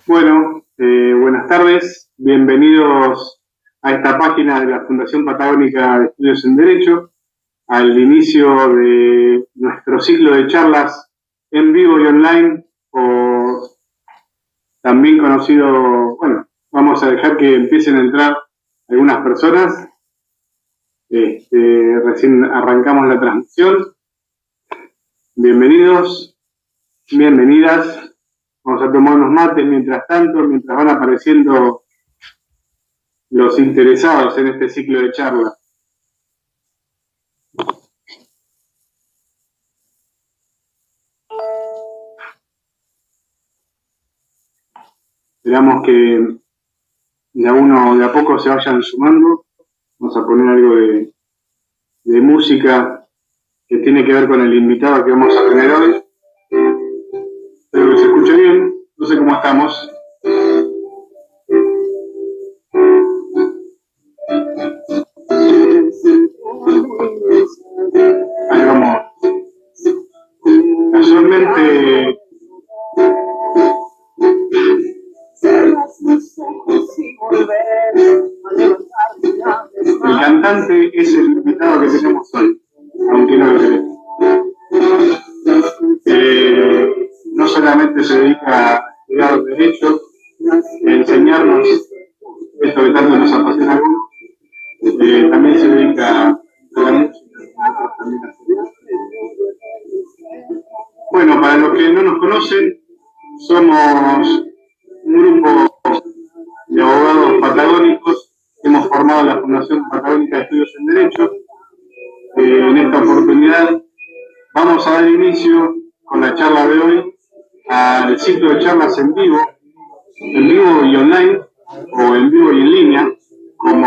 Bueno, buenas tardes, bienvenidos a esta página de la Fundación Patagónica de Estudios en Derecho, al inicio de nuestro ciclo de charlas en vivo y online, o también conocido, bueno, vamos a dejar que empiecen a entrar algunas personas. Recién arrancamos la transmisión. Bienvenidos, bienvenidas. Vamos a tomar unos mates mientras tanto, mientras van apareciendo los interesados en este ciclo de charla. Esperamos que de a poco se vayan sumando. Vamos a poner algo de música que tiene que ver con el invitado que vamos a tener hoy. Espero que se escuche bien. No sé cómo estamos. Ahí vamos. Casualmente el cantante es el invitado que tenemos hoy, aunque no lo crean. No solamente se dedica a estudiar Derecho, a enseñarnos esto que tanto nos apasiona a algunos, también se dedica a la música. Bueno, para los que no nos conocen, somos un grupo de abogados patagónicos que hemos formado la Fundación Patagónica de Estudios en Derecho. En esta oportunidad vamos a dar inicio con la charla de hoy al ciclo de charlas en vivo y online, o en vivo y en línea,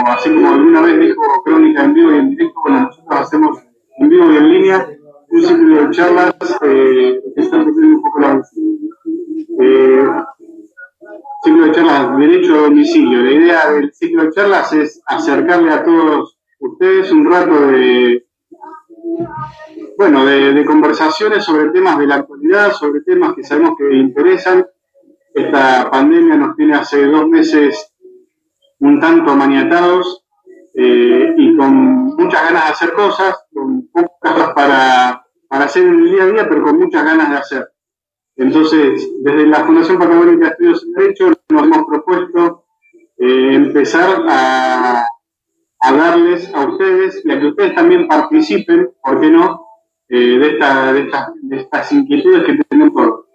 así como alguna vez dijo Crónica en vivo y en directo. Bueno, nosotros hacemos en vivo y en línea un ciclo de charlas que está un poco ciclo de charlas derecho a domicilio. La idea del ciclo de charlas es acercarle a todos ustedes un rato de conversaciones sobre temas de la actualidad, sobre temas que sabemos que interesan. Esta pandemia nos tiene hace 2 meses un tanto maniatados y con muchas ganas de hacer cosas, con pocas cosas para hacer en el día a día, pero con muchas ganas de hacer. Entonces, desde la Fundación Patagónica de Estudios en Derecho nos hemos propuesto empezar a darles a ustedes y a que ustedes también participen, ¿por qué no?, de estas inquietudes que tenemos todos.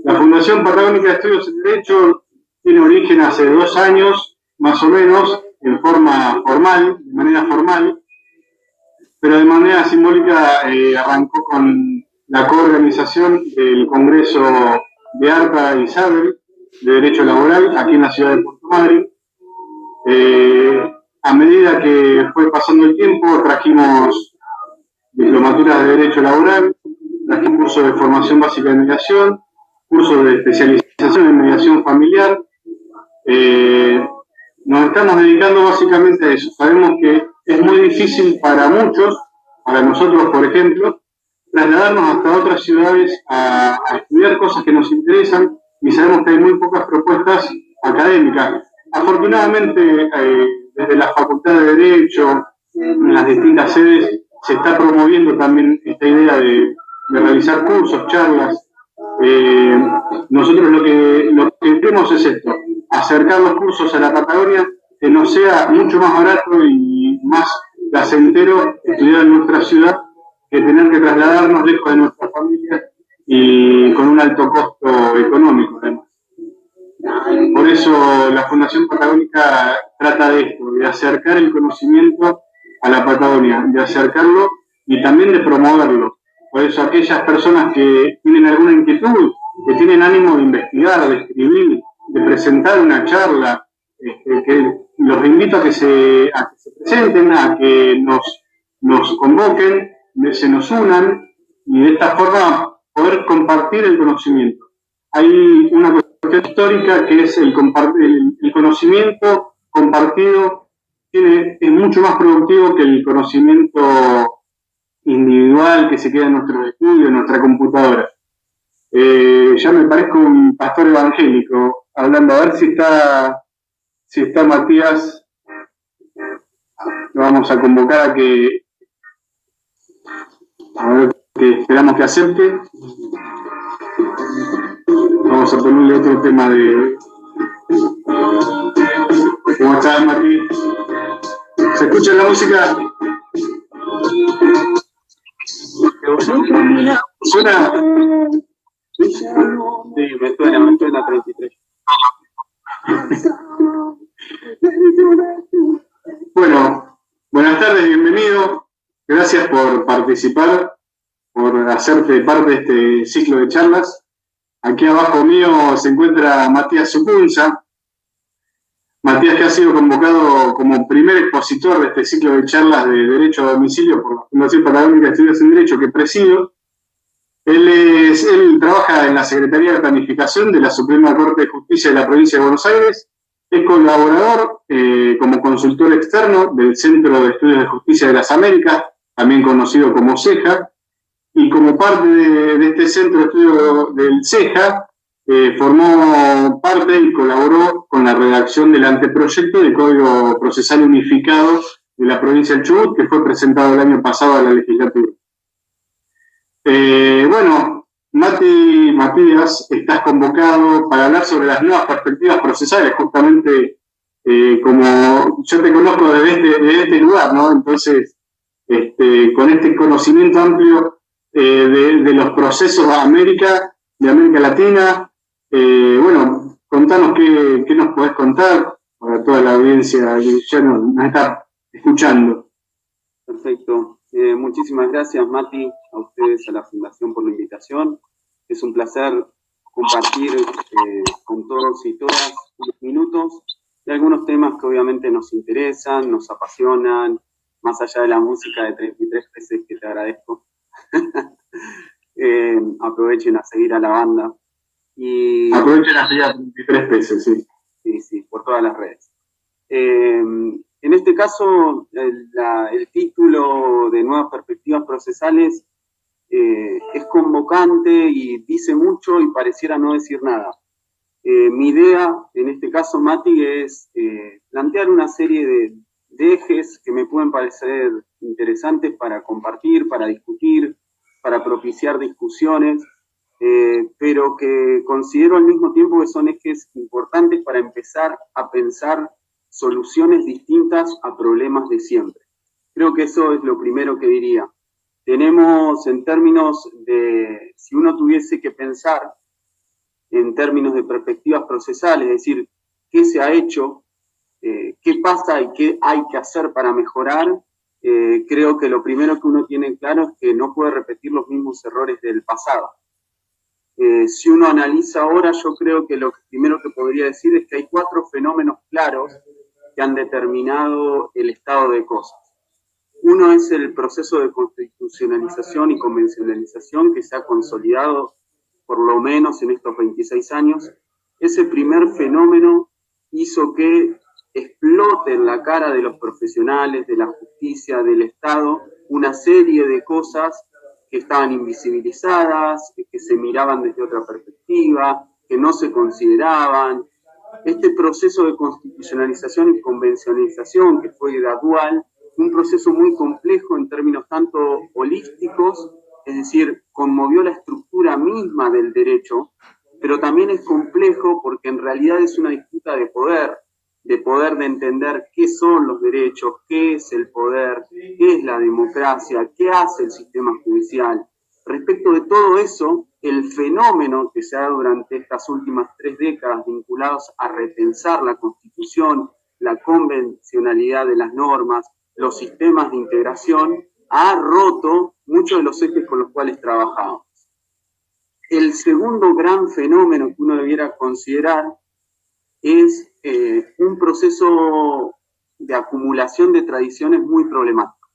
La Fundación Patagónica de Estudios en Derecho tiene origen hace 2 años, más o menos, en forma formal, de manera formal, pero de manera simbólica arrancó con la coorganización del Congreso de Arta y Isabel de Derecho Laboral aquí en la ciudad de Puerto Madryn. A medida que fue pasando el tiempo, trajimos diplomaturas de Derecho Laboral, trajimos cursos de formación básica de mediación, cursos de especialización en mediación familiar. Nos estamos dedicando básicamente a eso. Sabemos que es muy difícil para muchos, para nosotros, por ejemplo, trasladarnos hasta otras ciudades a estudiar cosas que nos interesan, y sabemos que hay muy pocas propuestas académicas. Afortunadamente, desde la Facultad de Derecho, en las distintas sedes, se está promoviendo también esta idea de realizar cursos, charlas. Nosotros lo que queremos es esto: acercar los cursos a la Patagonia, que nos sea mucho más barato y más placentero estudiar en nuestra ciudad que tener que trasladarnos lejos de nuestra familia y con un alto costo económico, además. Por eso la Fundación Patagónica trata de esto, de acercar el conocimiento a la Patagonia, de acercarlo y también de promoverlo. Por eso aquellas personas que tienen alguna inquietud, que tienen ánimo de investigar, de escribir, de presentar una charla, que los invito a que se presenten, a que nos convoquen, se nos unan, y de esta forma poder compartir el conocimiento. Hay una cuestión histórica que es el conocimiento compartido es mucho más productivo que el conocimiento individual que se queda en nuestro estudio, en nuestra computadora. Ya me parezco un pastor evangélico hablando. A ver si está Matías. Lo vamos a convocar a ver que esperamos que acepte. Vamos a ponerle otro tema de... ¿Cómo estás, Mati? ¿Se escucha la música? ¿Suena? Sí, me suena 33. Bueno, buenas tardes, bienvenido. Gracias por participar, por hacerte parte de este ciclo de charlas. Aquí abajo mío se encuentra Matías Supunza. Matías, que ha sido convocado como primer expositor de este ciclo de charlas de Derecho a Domicilio por la Fundación Patagónica de Estudios en Derecho que presido. Él trabaja en la Secretaría de Planificación de la Suprema Corte de Justicia de la Provincia de Buenos Aires. Es colaborador como consultor externo del Centro de Estudios de Justicia de las Américas, también conocido como CEJA, y como parte de este centro de estudio del CEJA, formó parte y colaboró con la redacción del anteproyecto de Código Procesal Unificado de la provincia del Chubut, que fue presentado el año pasado a la legislatura. Bueno, Matías, estás convocado para hablar sobre las nuevas perspectivas procesales, justamente como yo te conozco desde este lugar, ¿no? Entonces, con este conocimiento amplio de los procesos de América Latina, bueno, contanos qué nos podés contar para toda la audiencia que ya nos está escuchando. Perfecto. Muchísimas gracias, Mati, a ustedes, a la Fundación, por la invitación. Es un placer compartir con todos y todas unos minutos de algunos temas que obviamente nos interesan, nos apasionan, más allá de la música de 33 peces que te agradezco. Aprovechen a seguir a la banda. Aprovechen a seguir a 33 peces, sí. Sí, por todas las redes. En este caso, el título de Nuevas Perspectivas Procesales es convocante y dice mucho y pareciera no decir nada. Mi idea, en este caso, Mati, es plantear una serie de ejes que me pueden parecer interesantes para compartir, para discutir, para propiciar discusiones, pero que considero al mismo tiempo que son ejes importantes para empezar a pensar soluciones distintas a problemas de siempre. Creo que eso es lo primero que diría. Tenemos, en términos de, si uno tuviese que pensar en términos de perspectivas procesales, es decir, qué se ha hecho, qué pasa y qué hay que hacer para mejorar, creo que lo primero que uno tiene claro es que no puede repetir los mismos errores del pasado. Si uno analiza ahora, yo creo que lo primero que podría decir es que hay 4 fenómenos claros que han determinado el estado de cosas. Uno es el proceso de constitucionalización y convencionalización que se ha consolidado por lo menos en estos 26 años. Ese primer fenómeno hizo que explote en la cara de los profesionales, de la justicia, del Estado, una serie de cosas que estaban invisibilizadas, que se miraban desde otra perspectiva, que no se consideraban. Este proceso de constitucionalización y convencionalización, que fue gradual, un proceso muy complejo en términos tanto holísticos, es decir, conmovió la estructura misma del derecho, pero también es complejo porque en realidad es una disputa de poder de entender qué son los derechos, qué es el poder, qué es la democracia, qué hace el sistema judicial. Respecto de todo eso, el fenómeno que se ha dado durante estas últimas 3 décadas vinculados a repensar la Constitución, la convencionalidad de las normas, los sistemas de integración, ha roto muchos de los ejes con los cuales trabajamos. El segundo gran fenómeno que uno debiera considerar es un proceso de acumulación de tradiciones muy problemático.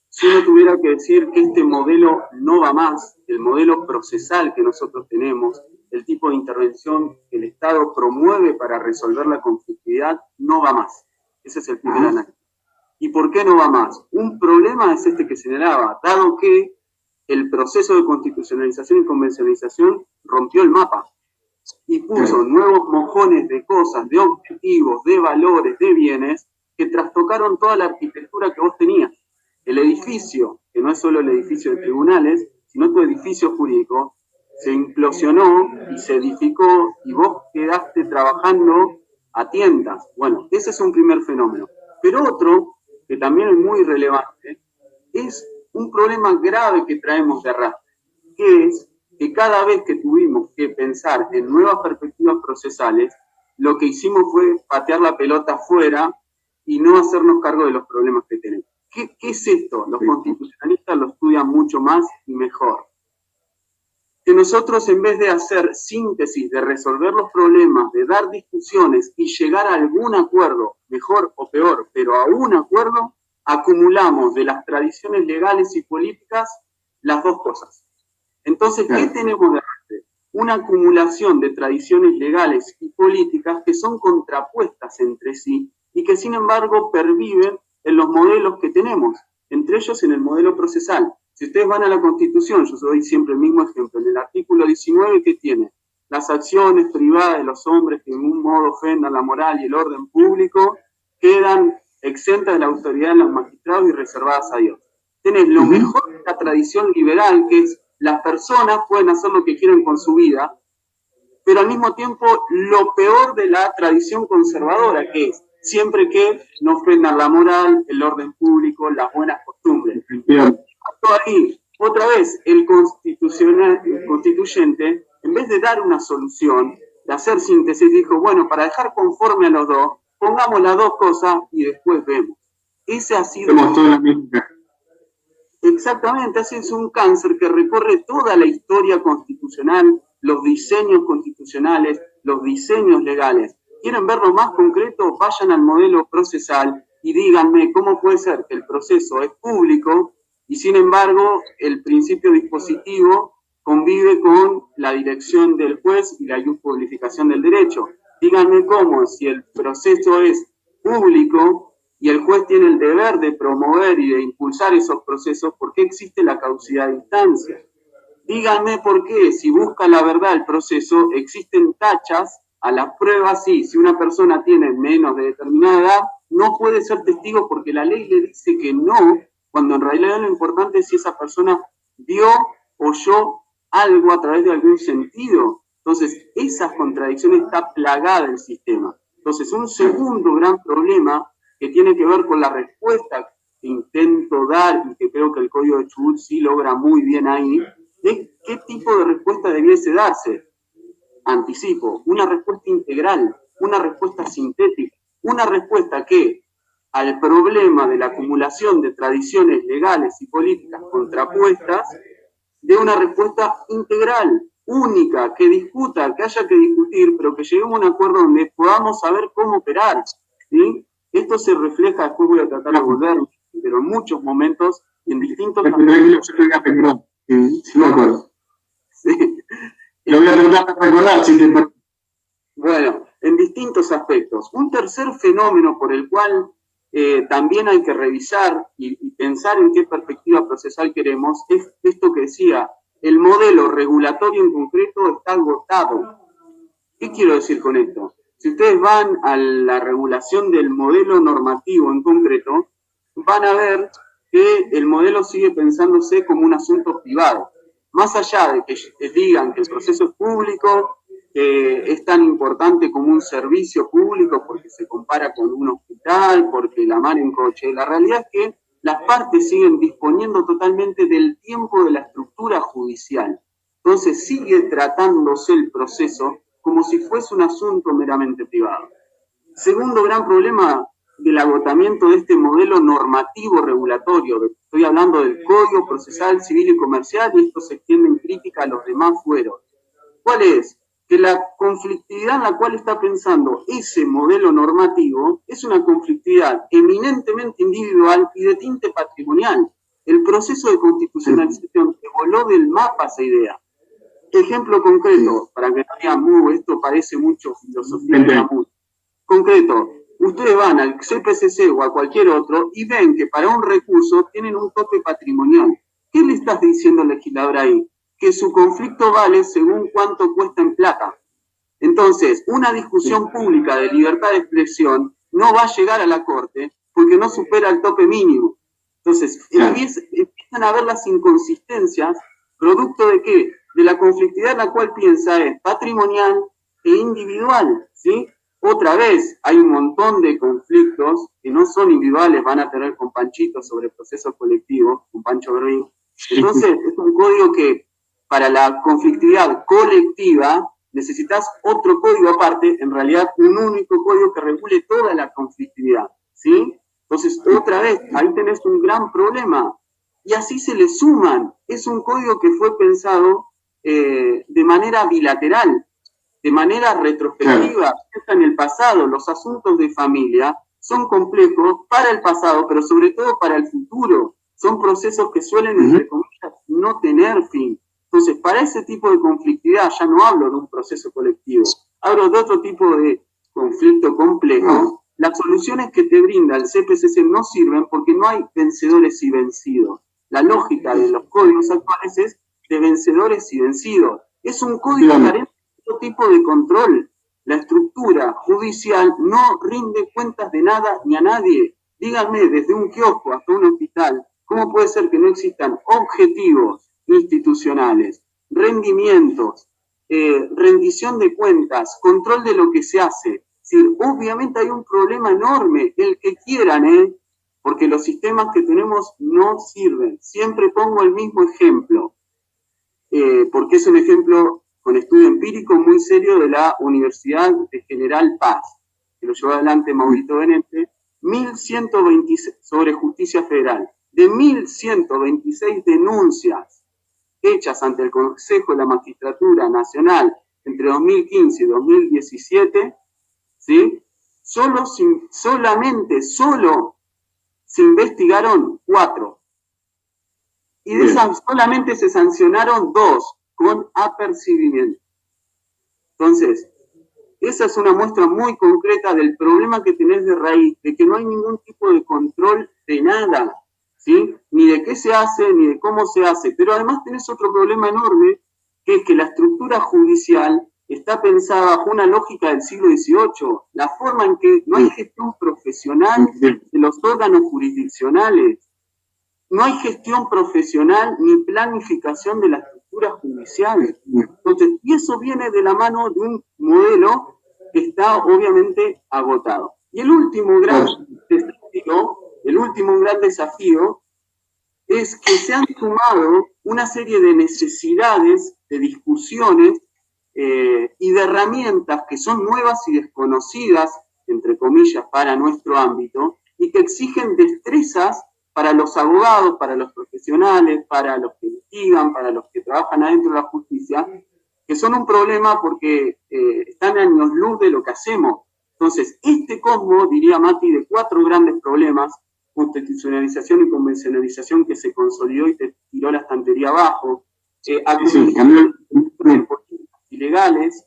Si uno tuviera que decir que este modelo no va más, el modelo procesal que nosotros tenemos, el tipo de intervención que el Estado promueve para resolver la conflictividad, no va más. Ese es el primer análisis. ¿Y por qué no va más? Un problema es este que señalaba, dado que el proceso de constitucionalización y convencionalización rompió el mapa y puso nuevos mojones de cosas, de objetivos, de valores, de bienes, que trastocaron toda la arquitectura que vos tenías. El edificio, que no es solo el edificio de tribunales, sino tu edificio jurídico, se implosionó y se edificó y vos quedaste trabajando a tientas. Bueno, ese es un primer fenómeno. Pero otro, que también es muy relevante, es un problema grave que traemos de arrastre, que es que cada vez que tuvimos que pensar en nuevas perspectivas procesales, lo que hicimos fue patear la pelota afuera y no hacernos cargo de los problemas que tenemos. ¿Qué es esto? Los constitucionalistas lo estudian mucho más y mejor. Que nosotros, en vez de hacer síntesis, de resolver los problemas, de dar discusiones y llegar a algún acuerdo, mejor o peor, pero a un acuerdo, acumulamos de las tradiciones legales y políticas las dos cosas. Entonces, ¿qué tenemos de arrastre? Una acumulación de tradiciones legales y políticas que son contrapuestas entre sí y que, sin embargo, perviven en los modelos que tenemos, entre ellos en el modelo procesal. Si ustedes van a la Constitución, yo doy siempre el mismo ejemplo, en el artículo 19, ¿qué tiene? Las acciones privadas de los hombres que en un modo ofendan la moral y el orden público quedan exentas de la autoridad de los magistrados y reservadas a Dios. Tenés lo mejor de la tradición liberal, que es las personas pueden hacer lo que quieren con su vida, pero al mismo tiempo lo peor de la tradición conservadora, que es siempre que no ofendan la moral, el orden público, las buenas costumbres. Ahí, otra vez, el constituyente, en vez de dar una solución, de hacer síntesis, dijo, bueno, para dejar conforme a los dos, pongamos las dos cosas y después vemos. Ese ha sido... Exactamente, ese es un cáncer que recorre toda la historia constitucional, los diseños constitucionales, los diseños legales. ¿Quieren verlo más concreto? Vayan al modelo procesal y díganme cómo puede ser que el proceso es público y, sin embargo, el principio dispositivo convive con la dirección del juez y la publicación del derecho. Díganme cómo, si el proceso es público y el juez tiene el deber de promover y de impulsar esos procesos, ¿por qué existe la caducidad de instancia? Díganme por qué, si busca la verdad el proceso, existen tachas a las pruebas, sí, si una persona tiene menos de determinada edad, no puede ser testigo porque la ley le dice que no, cuando en realidad lo importante es si esa persona vio, oyó algo a través de algún sentido. Entonces, esas contradicciones está plagada el sistema. Entonces, un segundo gran problema que tiene que ver con la respuesta que intento dar y que creo que el Código de Chubut sí logra muy bien ahí, es qué tipo de respuesta debiese darse. Anticipo, una respuesta integral, una respuesta sintética, una respuesta que al problema de la acumulación de tradiciones legales y políticas contrapuestas dé una respuesta integral, única, que discuta, que haya que discutir, pero que lleguemos a un acuerdo donde podamos saber cómo operar, ¿sí? Esto se refleja, después voy a tratar de volver, pero en muchos momentos, en distintos... Sí. Lo voy a tratar de recordar, si te... Bueno, en distintos aspectos. Un tercer fenómeno por el cual también hay que revisar y pensar en qué perspectiva procesal queremos es esto que decía, el modelo regulatorio en concreto está agotado. ¿Qué quiero decir con esto? Si ustedes van a la regulación del modelo normativo en concreto, van a ver que el modelo sigue pensándose como un asunto privado. Más allá de que digan que el proceso es público, que es tan importante como un servicio público porque se compara con un hospital, porque la mar en coche, la realidad es que las partes siguen disponiendo totalmente del tiempo de la estructura judicial. Entonces sigue tratándose el proceso como si fuese un asunto meramente privado. Segundo gran problema del agotamiento de este modelo normativo regulatorio, estoy hablando del Código Procesal Civil y Comercial, y esto se extiende en crítica a los demás fueros. ¿Cuál es? Que la conflictividad en la cual está pensando ese modelo normativo es una conflictividad eminentemente individual y de tinte patrimonial. El proceso de constitucionalización que voló del mapa esa idea. Ejemplo concreto, para que no digan, esto parece mucho filosofía de la música. Concreto, ustedes van al CPCC o a cualquier otro y ven que para un recurso tienen un tope patrimonial. ¿Qué le estás diciendo al legislador ahí? que su conflicto vale según cuánto cuesta en plata. Entonces, una discusión pública de libertad de expresión no va a llegar a la Corte porque no supera el tope mínimo. Entonces, empiezan a ver las inconsistencias, producto de qué? De la conflictividad en la cual piensa es patrimonial e individual, ¿sí? Otra vez, hay un montón de conflictos que no son individuales, van a tener con Panchito sobre procesos colectivos, con Pancho Berrín. Entonces, es un código que para la conflictividad colectiva necesitas otro código aparte, en realidad un único código que regule toda la conflictividad, ¿sí? Entonces, otra vez, ahí tenés un gran problema. Y así se le suman. Es un código que fue pensado de manera bilateral, de manera retrospectiva, en el pasado. Los asuntos de familia son complejos para el pasado, pero sobre todo para el futuro. Son procesos que suelen, entre comillas, no tener fin. Entonces, para ese tipo de conflictividad, ya no hablo de un proceso colectivo, hablo de otro tipo de conflicto complejo. Las soluciones que te brinda el CPCC no sirven porque no hay vencedores y vencidos. La lógica de los códigos actuales es de vencedores y vencidos. Es un código carente de todo tipo de control. La estructura judicial no rinde cuentas de nada ni a nadie. Díganme, desde un kiosco hasta un hospital, ¿cómo puede ser que no existan objetivos institucionales, rendimientos, rendición de cuentas, control de lo que se hace? Es decir, obviamente hay un problema enorme, el que quieran, porque los sistemas que tenemos no sirven. Siempre pongo el mismo ejemplo, porque es un ejemplo con estudio empírico muy serio de la Universidad de General Paz, que lo llevó adelante Maurito Benete, 1126 sobre justicia federal. De 1126 denuncias hechas ante el Consejo de la Magistratura Nacional entre 2015 y 2017, ¿sí? Solo se investigaron 4. Y de esas solamente se sancionaron 2 con apercibimiento. Entonces, esa es una muestra muy concreta del problema que tenés de raíz, de que no hay ningún tipo de control de nada, ¿sí? Ni de qué se hace, ni de cómo se hace. Pero además tenés otro problema enorme, que es que la estructura judicial está pensada bajo una lógica del siglo XVIII. La forma en que no hay gestión profesional de los órganos jurisdiccionales. No hay gestión profesional ni planificación de la estructura judicial. Entonces, y eso viene de la mano de un modelo que está obviamente agotado. Y el último gran desafío es que se han sumado una serie de necesidades, de discusiones y de herramientas que son nuevas y desconocidas, entre comillas, para nuestro ámbito, y que exigen destrezas para los abogados, para los profesionales, para los que litigan, para los que trabajan adentro de la justicia, que son un problema porque están a años luz de lo que hacemos. Entonces, este combo, diría Mati, de 4 grandes problemas, constitucionalización y convencionalización que se consolidó y te tiró la estantería abajo, ilegales,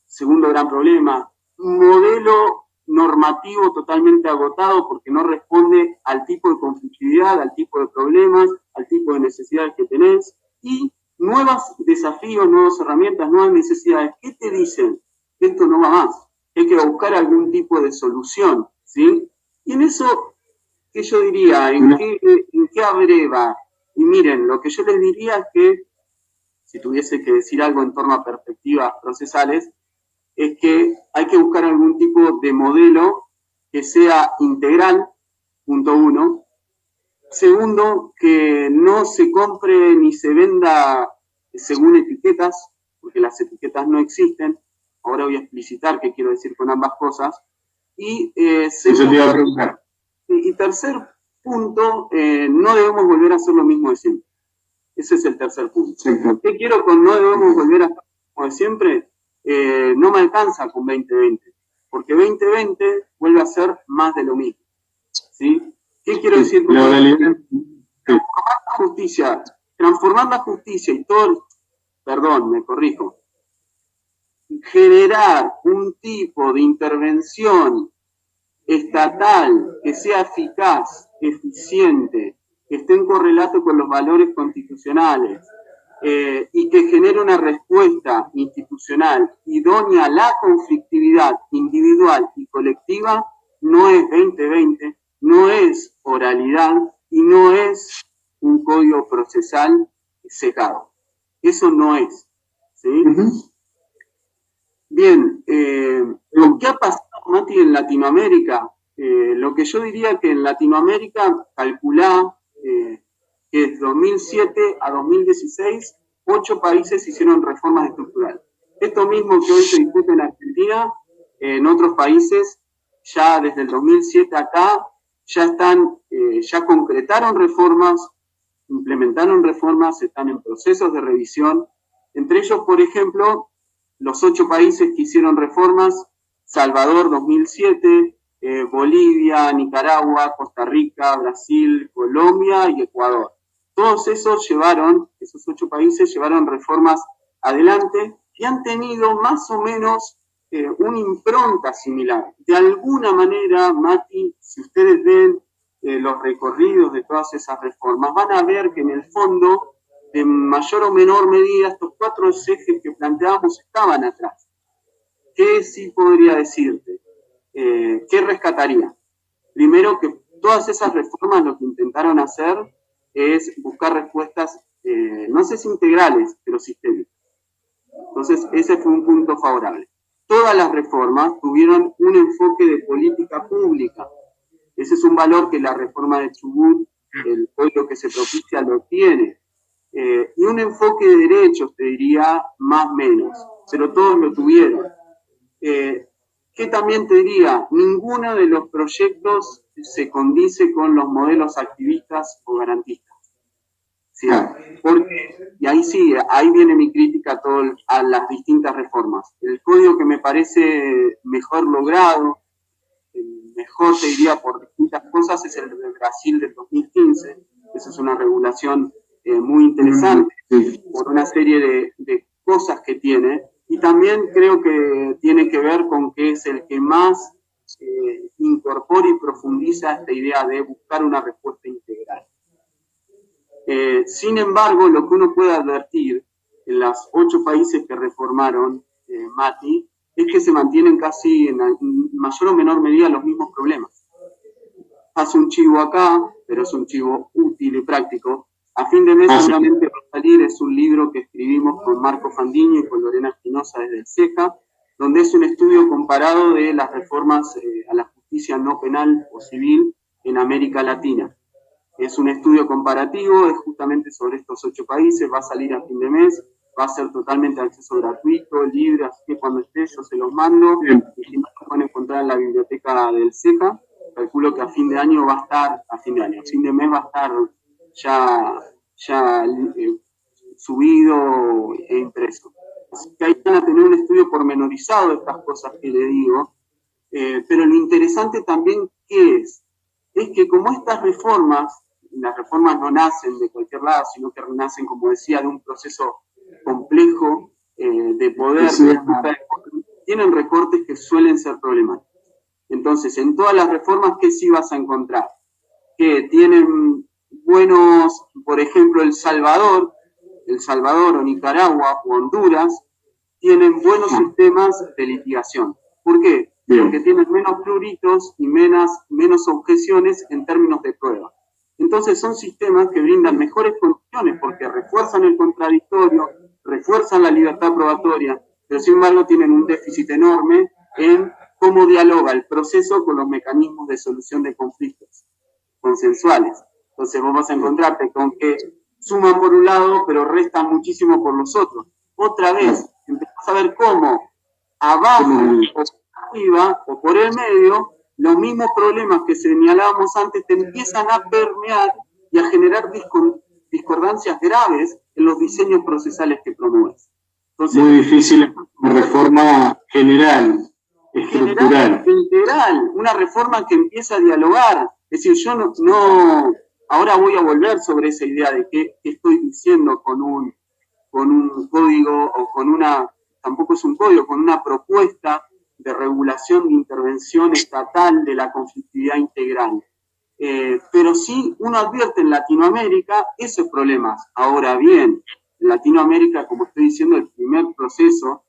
segundo gran problema, modelo normativo totalmente agotado porque no responde al tipo de conflictividad, al tipo de problemas, al tipo de necesidades que tenés, y nuevos desafíos, nuevas herramientas, nuevas necesidades. ¿Qué te dicen? Esto no va más, hay que buscar algún tipo de solución, ¿sí? Y en eso, ¿qué yo diría? ¿En qué abreva? Y miren, lo que yo les diría es que, si tuviese que decir algo en torno a perspectivas procesales, es que hay que buscar algún tipo de modelo que sea integral, punto 1. Segundo, que no se compre ni se venda según etiquetas, porque las etiquetas no existen. Ahora voy a explicitar qué quiero decir con ambas cosas. Y tercer punto, no debemos volver a hacer lo mismo de siempre. Ese es el tercer punto. Sí. ¿Qué quiero con no debemos volver a hacer lo mismo de siempre? No me alcanza con 2020, porque 2020 vuelve a ser más de lo mismo, ¿sí? ¿Qué quiero decir con esto? Transformar la justicia y todo, perdón, me corrijo, generar un tipo de intervención estatal que sea eficaz, eficiente, que esté en correlato con los valores constitucionales, y que genere una respuesta institucional idónea a la conflictividad individual y colectiva, no es 2020, no es oralidad y no es un código procesal sesgado. Eso no es. ¿Sí? Bien, ¿qué ha pasado, Mati, en Latinoamérica? Lo que yo diría que en Latinoamérica, calculá que de 2007 a 2016, 8 países hicieron reformas estructurales. Esto mismo que hoy se discute en Argentina, en otros países, ya desde el 2007 acá, ya concretaron reformas, implementaron reformas, están en procesos de revisión. Entre ellos, por ejemplo, los 8 países que hicieron reformas: Salvador 2007, Bolivia, Nicaragua, Costa Rica, Brasil, Colombia y Ecuador. Todos esos 8 países llevaron reformas adelante y han tenido más o menos una impronta similar. De alguna manera, Mati, si ustedes ven los recorridos de todas esas reformas, van a ver que en el fondo, de mayor o menor medida, estos 4 ejes que planteábamos estaban atrás. ¿Qué sí podría decirte? ¿Qué rescataría? Primero, que todas esas reformas lo que intentaron hacer es buscar respuestas, no sé si integrales, pero sistémicas. Entonces, ese fue un punto favorable. Todas las reformas tuvieron un enfoque de política pública. Ese es un valor que la reforma de Chubut, el código que se propicia, lo tiene. Y un enfoque de derechos, te diría, más o menos, pero todos lo tuvieron. ¿Qué también te diría? Ninguno de los proyectos se condice con los modelos activistas o garantistas. ¿Sí? Porque, y ahí sí, ahí viene mi crítica a las distintas reformas. El código que me parece mejor logrado, mejor te diría por distintas cosas, es el de Brasil del 2015. Esa es una regulación muy interesante por una serie de cosas que tiene, y también creo que tiene que ver con que es el que más incorpora y profundiza esta idea de buscar una respuesta integral. Sin embargo, lo que uno puede advertir en los 8 países que reformaron, Mati, es que se mantienen casi en mayor o menor medida los mismos problemas. Hace un chivo acá, pero es un chivo útil y práctico. A fin de mes seguramente va a salir, es un libro que escribimos con Marco Fandiño y con Lorena Espinosa desde el CEJA, donde es un estudio comparado de las reformas a la justicia no penal o civil en América Latina. Es un estudio comparativo, es justamente sobre estos 8 países, va a salir a fin de mes, va a ser totalmente de acceso gratuito, libre, así que cuando esté yo se los mando, y si no lo pueden encontrar en la biblioteca del CEJA. Calculo que a fin de año va a estar, a fin de mes va a estar ya subido e impreso. Así que ahí van a tener un estudio pormenorizado de estas cosas que le digo, pero lo interesante también, ¿qué es? Es que como estas reformas, las reformas no nacen de cualquier lado, sino que nacen, como decía, de un proceso complejo de poder, tienen recortes que suelen ser problemáticos. Entonces, en todas las reformas, ¿qué sí vas a encontrar? Que tienen buenos, por ejemplo, El Salvador o Nicaragua o Honduras, tienen buenos sistemas de litigación. ¿Por qué? Porque tienen menos pruritos y menos objeciones en términos de prueba. Entonces son sistemas que brindan mejores condiciones porque refuerzan el contradictorio, refuerzan la libertad probatoria, pero sin embargo tienen un déficit enorme en cómo dialoga el proceso con los mecanismos de solución de conflictos consensuales. Entonces vos vas a encontrarte con que suman por un lado, pero restan muchísimo por los otros. Otra vez, empezás a ver cómo abajo o arriba o por el medio, los mismos problemas que señalábamos antes te empiezan a permear y a generar discordancias graves en los diseños procesales que promueves. Entonces, muy difícil una reforma general, estructural. Integral, una reforma que empieza a dialogar. Es decir, yo no ahora voy a volver sobre esa idea de qué estoy diciendo con un código o con una, tampoco es un código, con una propuesta de regulación de intervención estatal de la conflictividad integral. Pero sí uno advierte en Latinoamérica esos problemas. Ahora bien, En Latinoamérica, como estoy diciendo, el primer proceso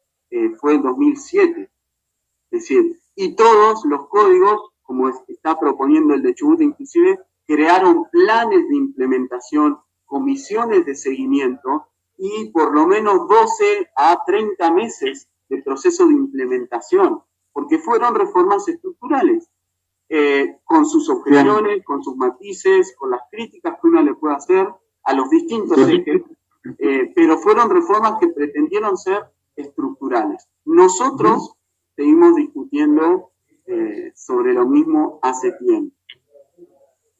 fue en 2007. Es decir, y todos los códigos, como está proponiendo el de Chubut inclusive, crearon planes de implementación, comisiones de seguimiento y por lo menos 12 a 30 meses de proceso de implementación, porque fueron reformas estructurales, con sus objeciones, con sus matices, con las críticas que uno le puede hacer a los distintos ejes, pero fueron reformas que pretendieron ser estructurales. Nosotros seguimos discutiendo sobre lo mismo hace tiempo.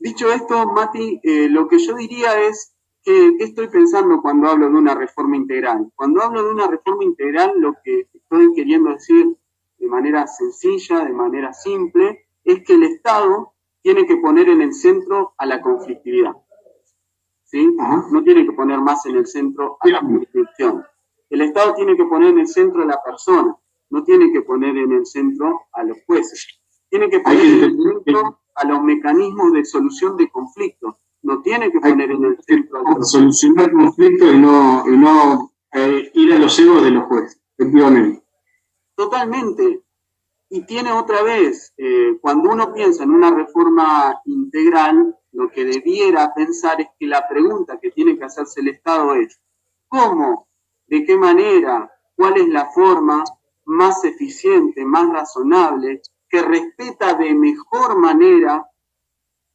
Dicho esto, Mati, lo que yo diría es que ¿qué estoy pensando cuando hablo de una reforma integral? Cuando hablo de una reforma integral, lo que estoy queriendo decir de manera sencilla, de manera simple, es que el Estado tiene que poner en el centro a la conflictividad. ¿Sí? No tiene que poner más en el centro a la jurisdicción. El Estado tiene que poner en el centro a la persona, no tiene que poner en el centro a los jueces. Tiene que poner en el centro a los mecanismos de solución de conflictos. No tiene que poner en el centro a solucionar conflictos y no ir a los egos de los jueces, efectivamente. Totalmente. Y tiene otra vez, cuando uno piensa en una reforma integral, lo que debiera pensar es que la pregunta que tiene que hacerse el Estado es ¿cómo? ¿De qué manera? ¿Cuál es la forma más eficiente, más razonable, que respeta de mejor manera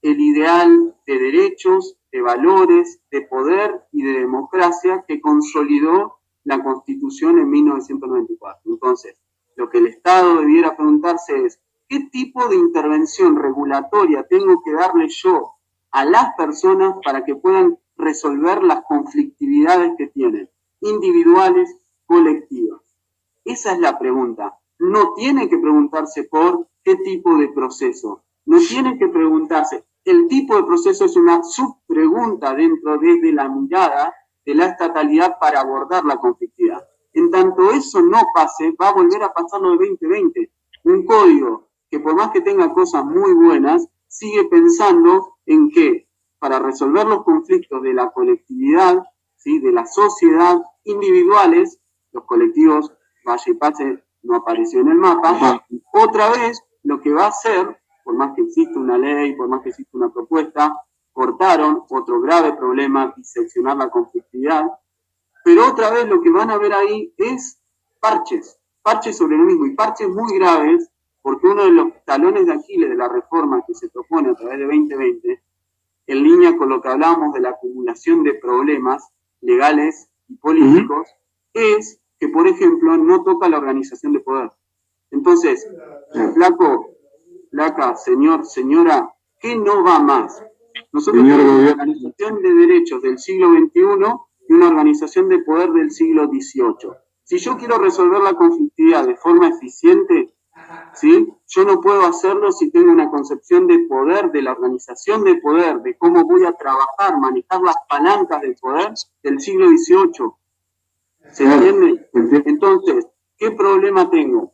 el ideal de derechos, de valores, de poder y de democracia que consolidó la Constitución en 1994? Entonces, lo que el Estado debiera preguntarse es ¿qué tipo de intervención regulatoria tengo que darle yo a las personas para que puedan resolver las conflictividades que tienen, individuales, colectivas? Esa es la pregunta. No tiene que preguntarse por qué tipo de proceso. No tiene que preguntarse. El tipo de proceso es una subpregunta dentro desde la mirada de la estatalidad para abordar la conflictividad. En tanto eso no pase, va a volver a pasar lo de 2020. Un código que por más que tenga cosas muy buenas, sigue pensando en que para resolver los conflictos de la colectividad, ¿sí?, de la sociedad, individuales, los colectivos, Valle y Pase no apareció en el mapa, otra vez lo que va a hacer, por más que exista una ley, por más que exista una propuesta, cortaron otro grave problema, diseccionar la conflictividad, pero otra vez lo que van a ver ahí es parches sobre lo mismo, y parches muy graves, porque uno de los talones de Aquiles de la reforma que se propone a través de 2020, en línea con lo que hablábamos de la acumulación de problemas legales y políticos, es que, por ejemplo, no toca la organización de poder. Entonces, flaca, señor, señora, ¿qué no va más? Nosotros tenemos una organización de derechos del siglo XXI y una organización de poder del siglo XVIII. Si yo quiero resolver la conflictividad de forma eficiente, ¿sí?, yo no puedo hacerlo si tengo una concepción de poder, de la organización de poder, de cómo voy a trabajar, manejar las palancas del poder del siglo XVIII. ¿Se entiende? Entonces, ¿qué problema tengo?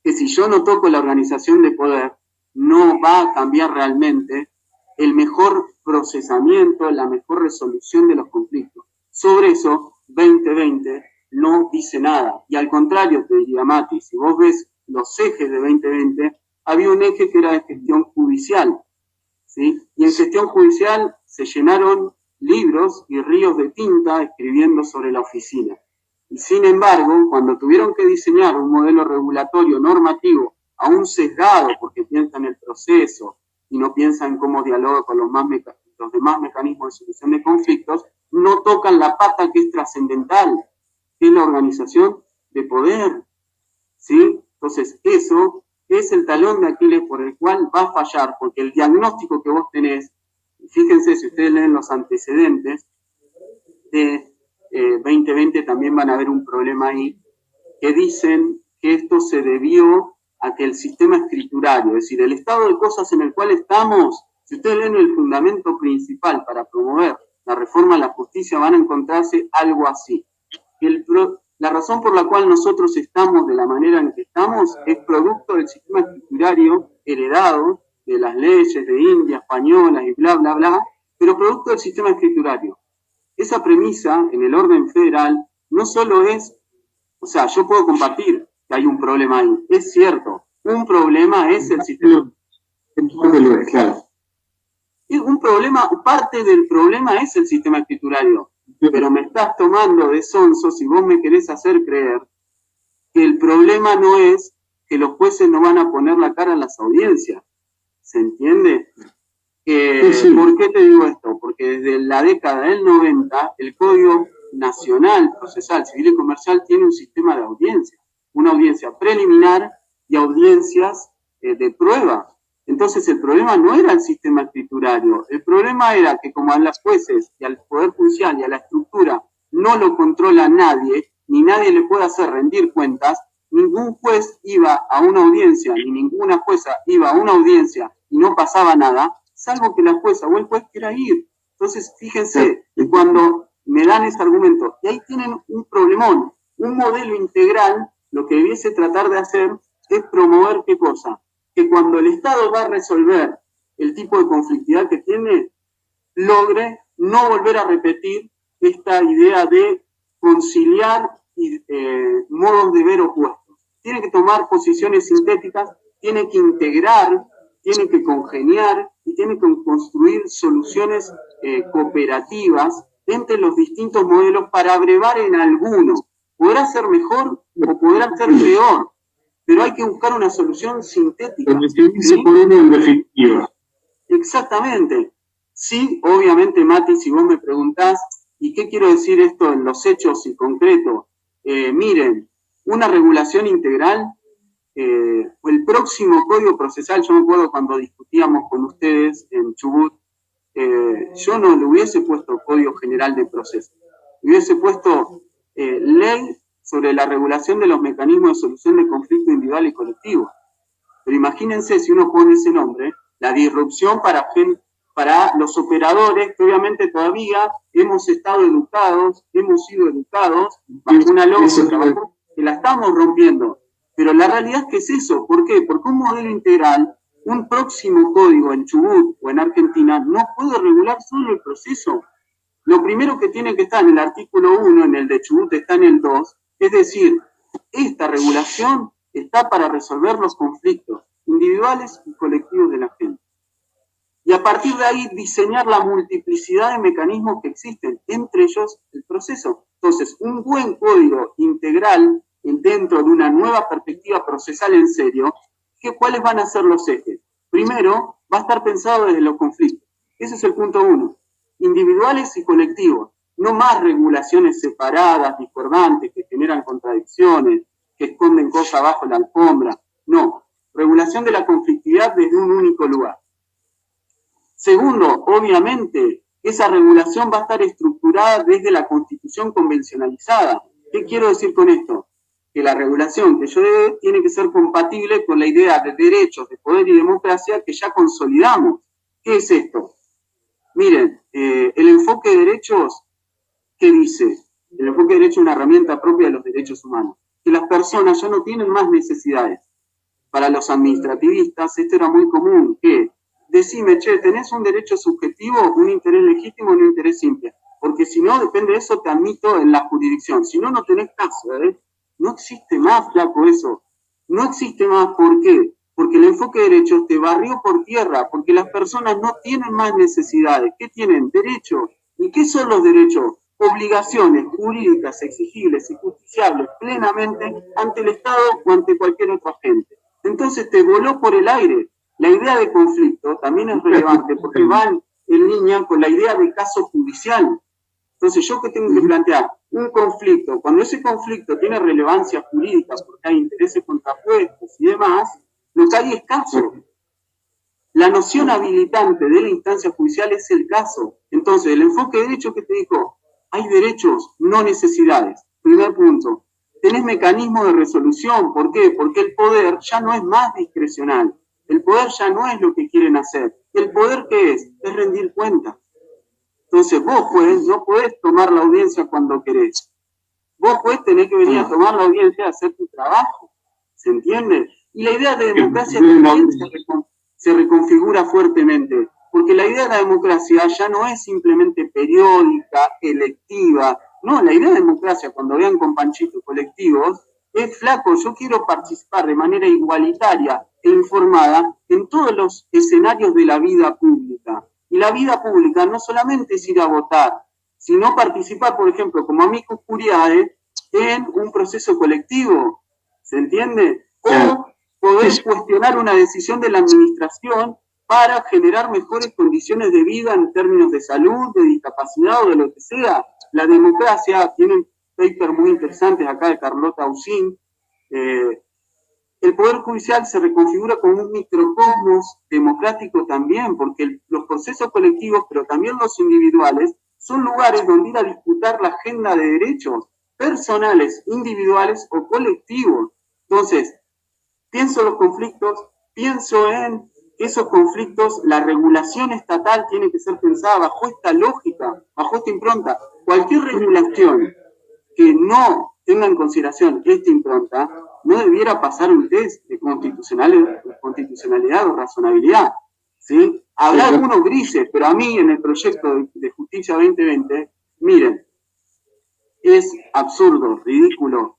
Que si yo no toco la organización de poder, no va a cambiar realmente el mejor procesamiento, la mejor resolución de los conflictos. Sobre eso, 2020 no dice nada. Y al contrario, te diría, Mati, si vos ves los ejes de 2020, había un eje que era de gestión judicial, ¿sí? Y en gestión judicial se llenaron libros y ríos de tinta escribiendo sobre la oficina. Y sin embargo, cuando tuvieron que diseñar un modelo regulatorio normativo aún sesgado porque piensa en el proceso y no piensa en cómo dialoga con los demás mecanismos de solución de conflictos, no tocan la pata que es trascendental, que es la organización de poder, ¿sí? Entonces, eso es el talón de Aquiles por el cual va a fallar, porque el diagnóstico que vos tenés, fíjense, si ustedes leen los antecedentes de 2020, también van a ver un problema ahí, que dicen que esto se debió a que el sistema escriturario, es decir, el estado de cosas en el cual estamos, si ustedes leen el fundamento principal para promover la reforma a la justicia, van a encontrarse algo así. La razón por la cual nosotros estamos de la manera en que estamos es producto del sistema escriturario heredado de las leyes de India, españolas y bla, bla, bla, pero producto del sistema escriturario. esa premisa en el orden federal no solo es, o sea, yo puedo compartir que hay un problema ahí, es cierto, un problema es el sistema. Claro. Un problema, parte del problema es el sistema escriturario, pero me estás tomando de sonso si vos me querés hacer creer que el problema no es que los jueces no van a poner la cara en las audiencias. ¿Se entiende? Sí. ¿Por qué te digo esto? Porque desde la década del 90 el Código Nacional Procesal Civil y Comercial tiene un sistema de audiencia, una audiencia preliminar y audiencias de prueba. Entonces el problema no era el sistema escriturario, el problema era que como a los jueces y al Poder Judicial y a la estructura no lo controla nadie, ni nadie le puede hacer rendir cuentas, ningún juez iba a una audiencia, ni ninguna jueza iba a una audiencia y no pasaba nada, salvo que la jueza o el juez quiera ir. Entonces, fíjense, cuando me dan ese argumento, y ahí tienen un problemón, un modelo integral, lo que debiese tratar de hacer es promover ¿qué cosa? Que cuando el Estado va a resolver el tipo de conflictividad que tiene, logre no volver a repetir esta idea de conciliar modos de ver opuestos. Tiene que tomar posiciones sintéticas, tiene que integrar, tiene que congeniar y tiene que construir soluciones cooperativas entre los distintos modelos para abrevar en alguno. Podrá ser mejor o podrá ser peor, pero hay que buscar una solución sintética. ¿Sí? Por uno en definitiva. Exactamente. Sí, obviamente, Mati, si vos me preguntás, ¿y qué quiero decir esto en los hechos y concreto? Miren, una regulación integral, el próximo Código Procesal, yo me acuerdo cuando discutíamos con ustedes en Chubut, yo no le hubiese puesto Código General de Proceso, le hubiese puesto ley sobre la regulación de los mecanismos de solución de conflicto individual y colectivo. Pero imagínense si uno pone ese nombre, la disrupción para los operadores que obviamente todavía hemos sido educados bajo una lógica que la estamos rompiendo. Pero la realidad es que es eso. ¿Por qué? Porque un modelo integral, un próximo código en Chubut o en Argentina no puede regular solo el proceso. Lo primero que tiene que estar en el artículo 1, en el de Chubut está en el 2, es decir, esta regulación está para resolver los conflictos individuales y colectivos de la gente. Y a partir de ahí diseñar la multiplicidad de mecanismos que existen, entre ellos el proceso. Entonces, un buen código integral dentro de una nueva perspectiva procesal en serio, ¿cuáles van a ser los ejes? Primero, va a estar pensado desde los conflictos. Ese es el punto 1. Individuales y colectivos. No más regulaciones separadas, discordantes, que generan contradicciones, que esconden cosas bajo la alfombra. No, regulación de la conflictividad desde un único lugar. Segundo, obviamente, esa regulación va a estar estructurada desde la Constitución convencionalizada. ¿Qué quiero decir con esto? Que la regulación que yo dé tiene que ser compatible con la idea de derechos, de poder y democracia que ya consolidamos. ¿Qué es esto? Miren, el enfoque de derechos, ¿qué dice? El enfoque de derechos es una herramienta propia de los derechos humanos. Que las personas ya no tienen más necesidades. Para los administrativistas esto era muy común, que decime, che, ¿tenés un derecho subjetivo, un interés legítimo o un interés simple? Porque si no, depende de eso, te admito en la jurisdicción. Si no, no tenés caso, ¿eh? No existe más, flaco, eso. No existe más, ¿por qué? Porque el enfoque de derechos te barrió por tierra, porque las personas no tienen más necesidades. ¿Qué tienen? Derechos. ¿Y qué son los derechos? Obligaciones jurídicas, exigibles y justiciables plenamente ante el Estado o ante cualquier otro agente. Entonces te voló por el aire. La idea de conflicto también es relevante porque van en línea con la idea de caso judicial. Entonces, ¿yo qué tengo que plantear? Un conflicto. Cuando ese conflicto tiene relevancia jurídica porque hay intereses contrapuestos y demás, lo que hay es caso. La noción habilitante de la instancia judicial es el caso. Entonces, el enfoque de derecho que te dijo, hay derechos, no necesidades. Primer punto. Tenés mecanismos de resolución. ¿Por qué? Porque el poder ya no es más discrecional. El poder ya no es lo que quieren hacer. ¿El poder qué es? Es rendir cuentas. Entonces vos, juez, no podés tomar la audiencia cuando querés. Vos, juez, tenés que venir a tomar la audiencia a hacer tu trabajo. ¿Se entiende? Y la idea de democracia también se reconfigura fuertemente. Porque la idea de la democracia ya no es simplemente periódica, electiva. No, la idea de democracia, cuando vean con Panchito colectivos, es flaco, yo quiero participar de manera igualitaria e informada en todos los escenarios de la vida pública. Y la vida pública no solamente es ir a votar, sino participar, por ejemplo, como amicus curiae, en un proceso colectivo, ¿se entiende? O poder cuestionar una decisión de la administración para generar mejores condiciones de vida en términos de salud, de discapacidad o de lo que sea. La democracia, tienen papers muy interesantes acá de Carlota Usín, el Poder Judicial se reconfigura como un microcosmos democrático también, porque los procesos colectivos, pero también los individuales, son lugares donde ir a disputar la agenda de derechos personales, individuales o colectivos. Entonces, pienso en los conflictos, pienso en esos conflictos, la regulación estatal tiene que ser pensada bajo esta lógica, bajo esta impronta. Cualquier regulación que no tenga en consideración esta impronta no debiera pasar un test de constitucionalidad o razonabilidad, ¿sí? Habrá algunos grises, pero a mí en el proyecto de Justicia 2020, miren, es absurdo, ridículo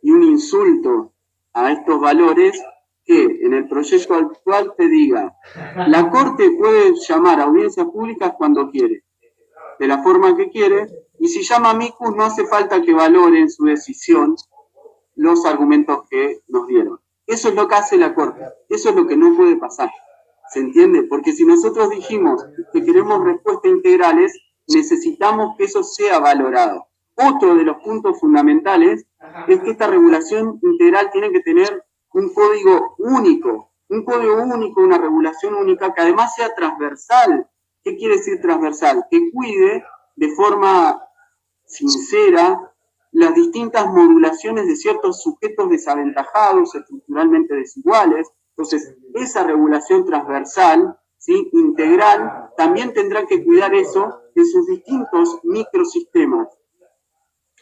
y un insulto a estos valores que en el proyecto actual te diga, la Corte puede llamar a audiencias públicas cuando quiere, de la forma que quiere, y si llama a amicus no hace falta que valore en su decisión los argumentos que nos dieron. Eso es lo que hace la Corte, eso es lo que no puede pasar, ¿se entiende? Porque si nosotros dijimos que queremos respuestas integrales, necesitamos que eso sea valorado. Otro de los puntos fundamentales es que esta regulación integral tiene que tener un código único, una regulación única que además sea transversal. ¿Qué quiere decir transversal? Que cuide de forma sincera las distintas modulaciones de ciertos sujetos desaventajados, estructuralmente desiguales. Entonces, esa regulación transversal, ¿sí?, integral, también tendrá que cuidar eso en sus distintos microsistemas.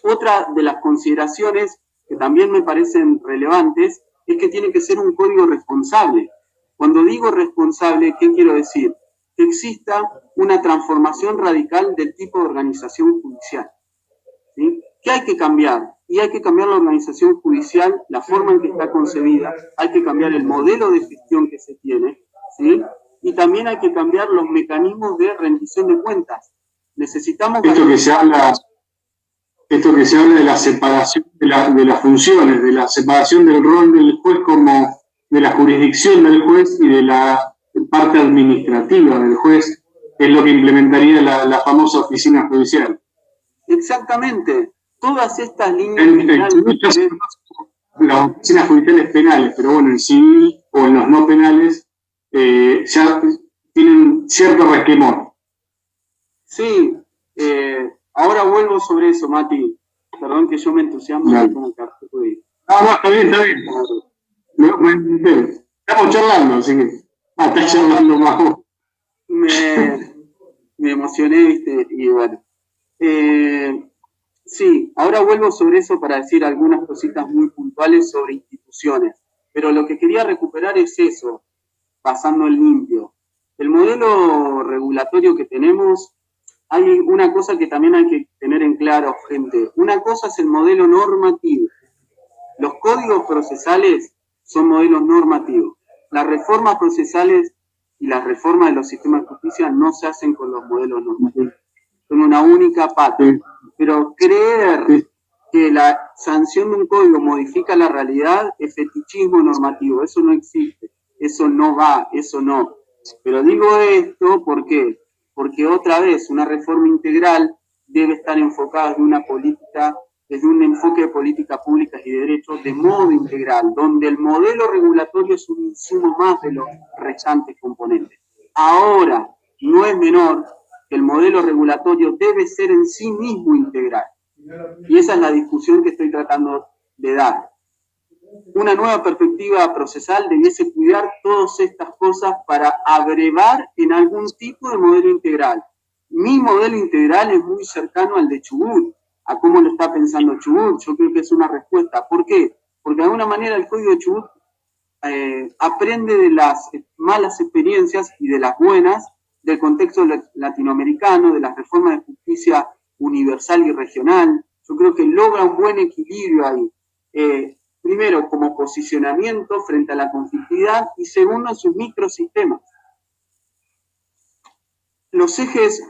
Otra de las consideraciones que también me parecen relevantes es que tiene que ser un código responsable. Cuando digo responsable, ¿qué quiero decir? Que exista una transformación radical del tipo de organización judicial, ¿sí? ¿Qué hay que cambiar? Y hay que cambiar la organización judicial, la forma en que está concebida, hay que cambiar el modelo de gestión que se tiene, ¿sí? Y también hay que cambiar los mecanismos de rendición de cuentas. Necesitamos... Esto que se habla de la separación de las funciones, de la separación del rol del juez como de la jurisdicción del juez y de la parte administrativa del juez, es lo que implementaría la famosa oficina judicial. Exactamente. Todas estas líneas... Las oficinas judiciales penales, pero bueno, en civil o en los no penales ya tienen cierto resquemor. Sí, ahora vuelvo sobre eso, Mati. Perdón que yo me entusiasmo. Claro. Como que no, está bien. Estamos charlando, así que... estás charlando más. Me emocioné, ¿viste? Y bueno. Sí, ahora vuelvo sobre eso para decir algunas cositas muy puntuales sobre instituciones. Pero lo que quería recuperar es eso, pasando en limpio. El modelo regulatorio que tenemos, hay una cosa que también hay que tener en claro, gente. Una cosa es el modelo normativo. Los códigos procesales son modelos normativos. Las reformas procesales y las reformas de los sistemas de justicia no se hacen con los modelos normativos. Son una única pata. Pero creer que la sanción de un código modifica la realidad es fetichismo normativo. Eso no existe. Eso no va, eso no. Pero digo esto, ¿por qué? Porque otra vez una reforma integral debe estar enfocada desde un enfoque de políticas públicas y de derechos de modo integral, donde el modelo regulatorio es un insumo más de los restantes componentes. Ahora, no es menor que el modelo regulatorio debe ser en sí mismo integral. Y esa es la discusión que estoy tratando de dar. Una nueva perspectiva procesal debiese cuidar todas estas cosas para abrevar en algún tipo de modelo integral. Mi modelo integral es muy cercano al de Chubut, a cómo lo está pensando Chubut. Yo creo que es una respuesta. ¿Por qué? Porque de alguna manera el código de Chubut aprende de las malas experiencias y de las buenas del contexto latinoamericano, de las reformas de justicia universal y regional. Yo creo que logra un buen equilibrio ahí. Primero, como posicionamiento frente a la conflictividad, y segundo, en sus microsistemas. Los ejes,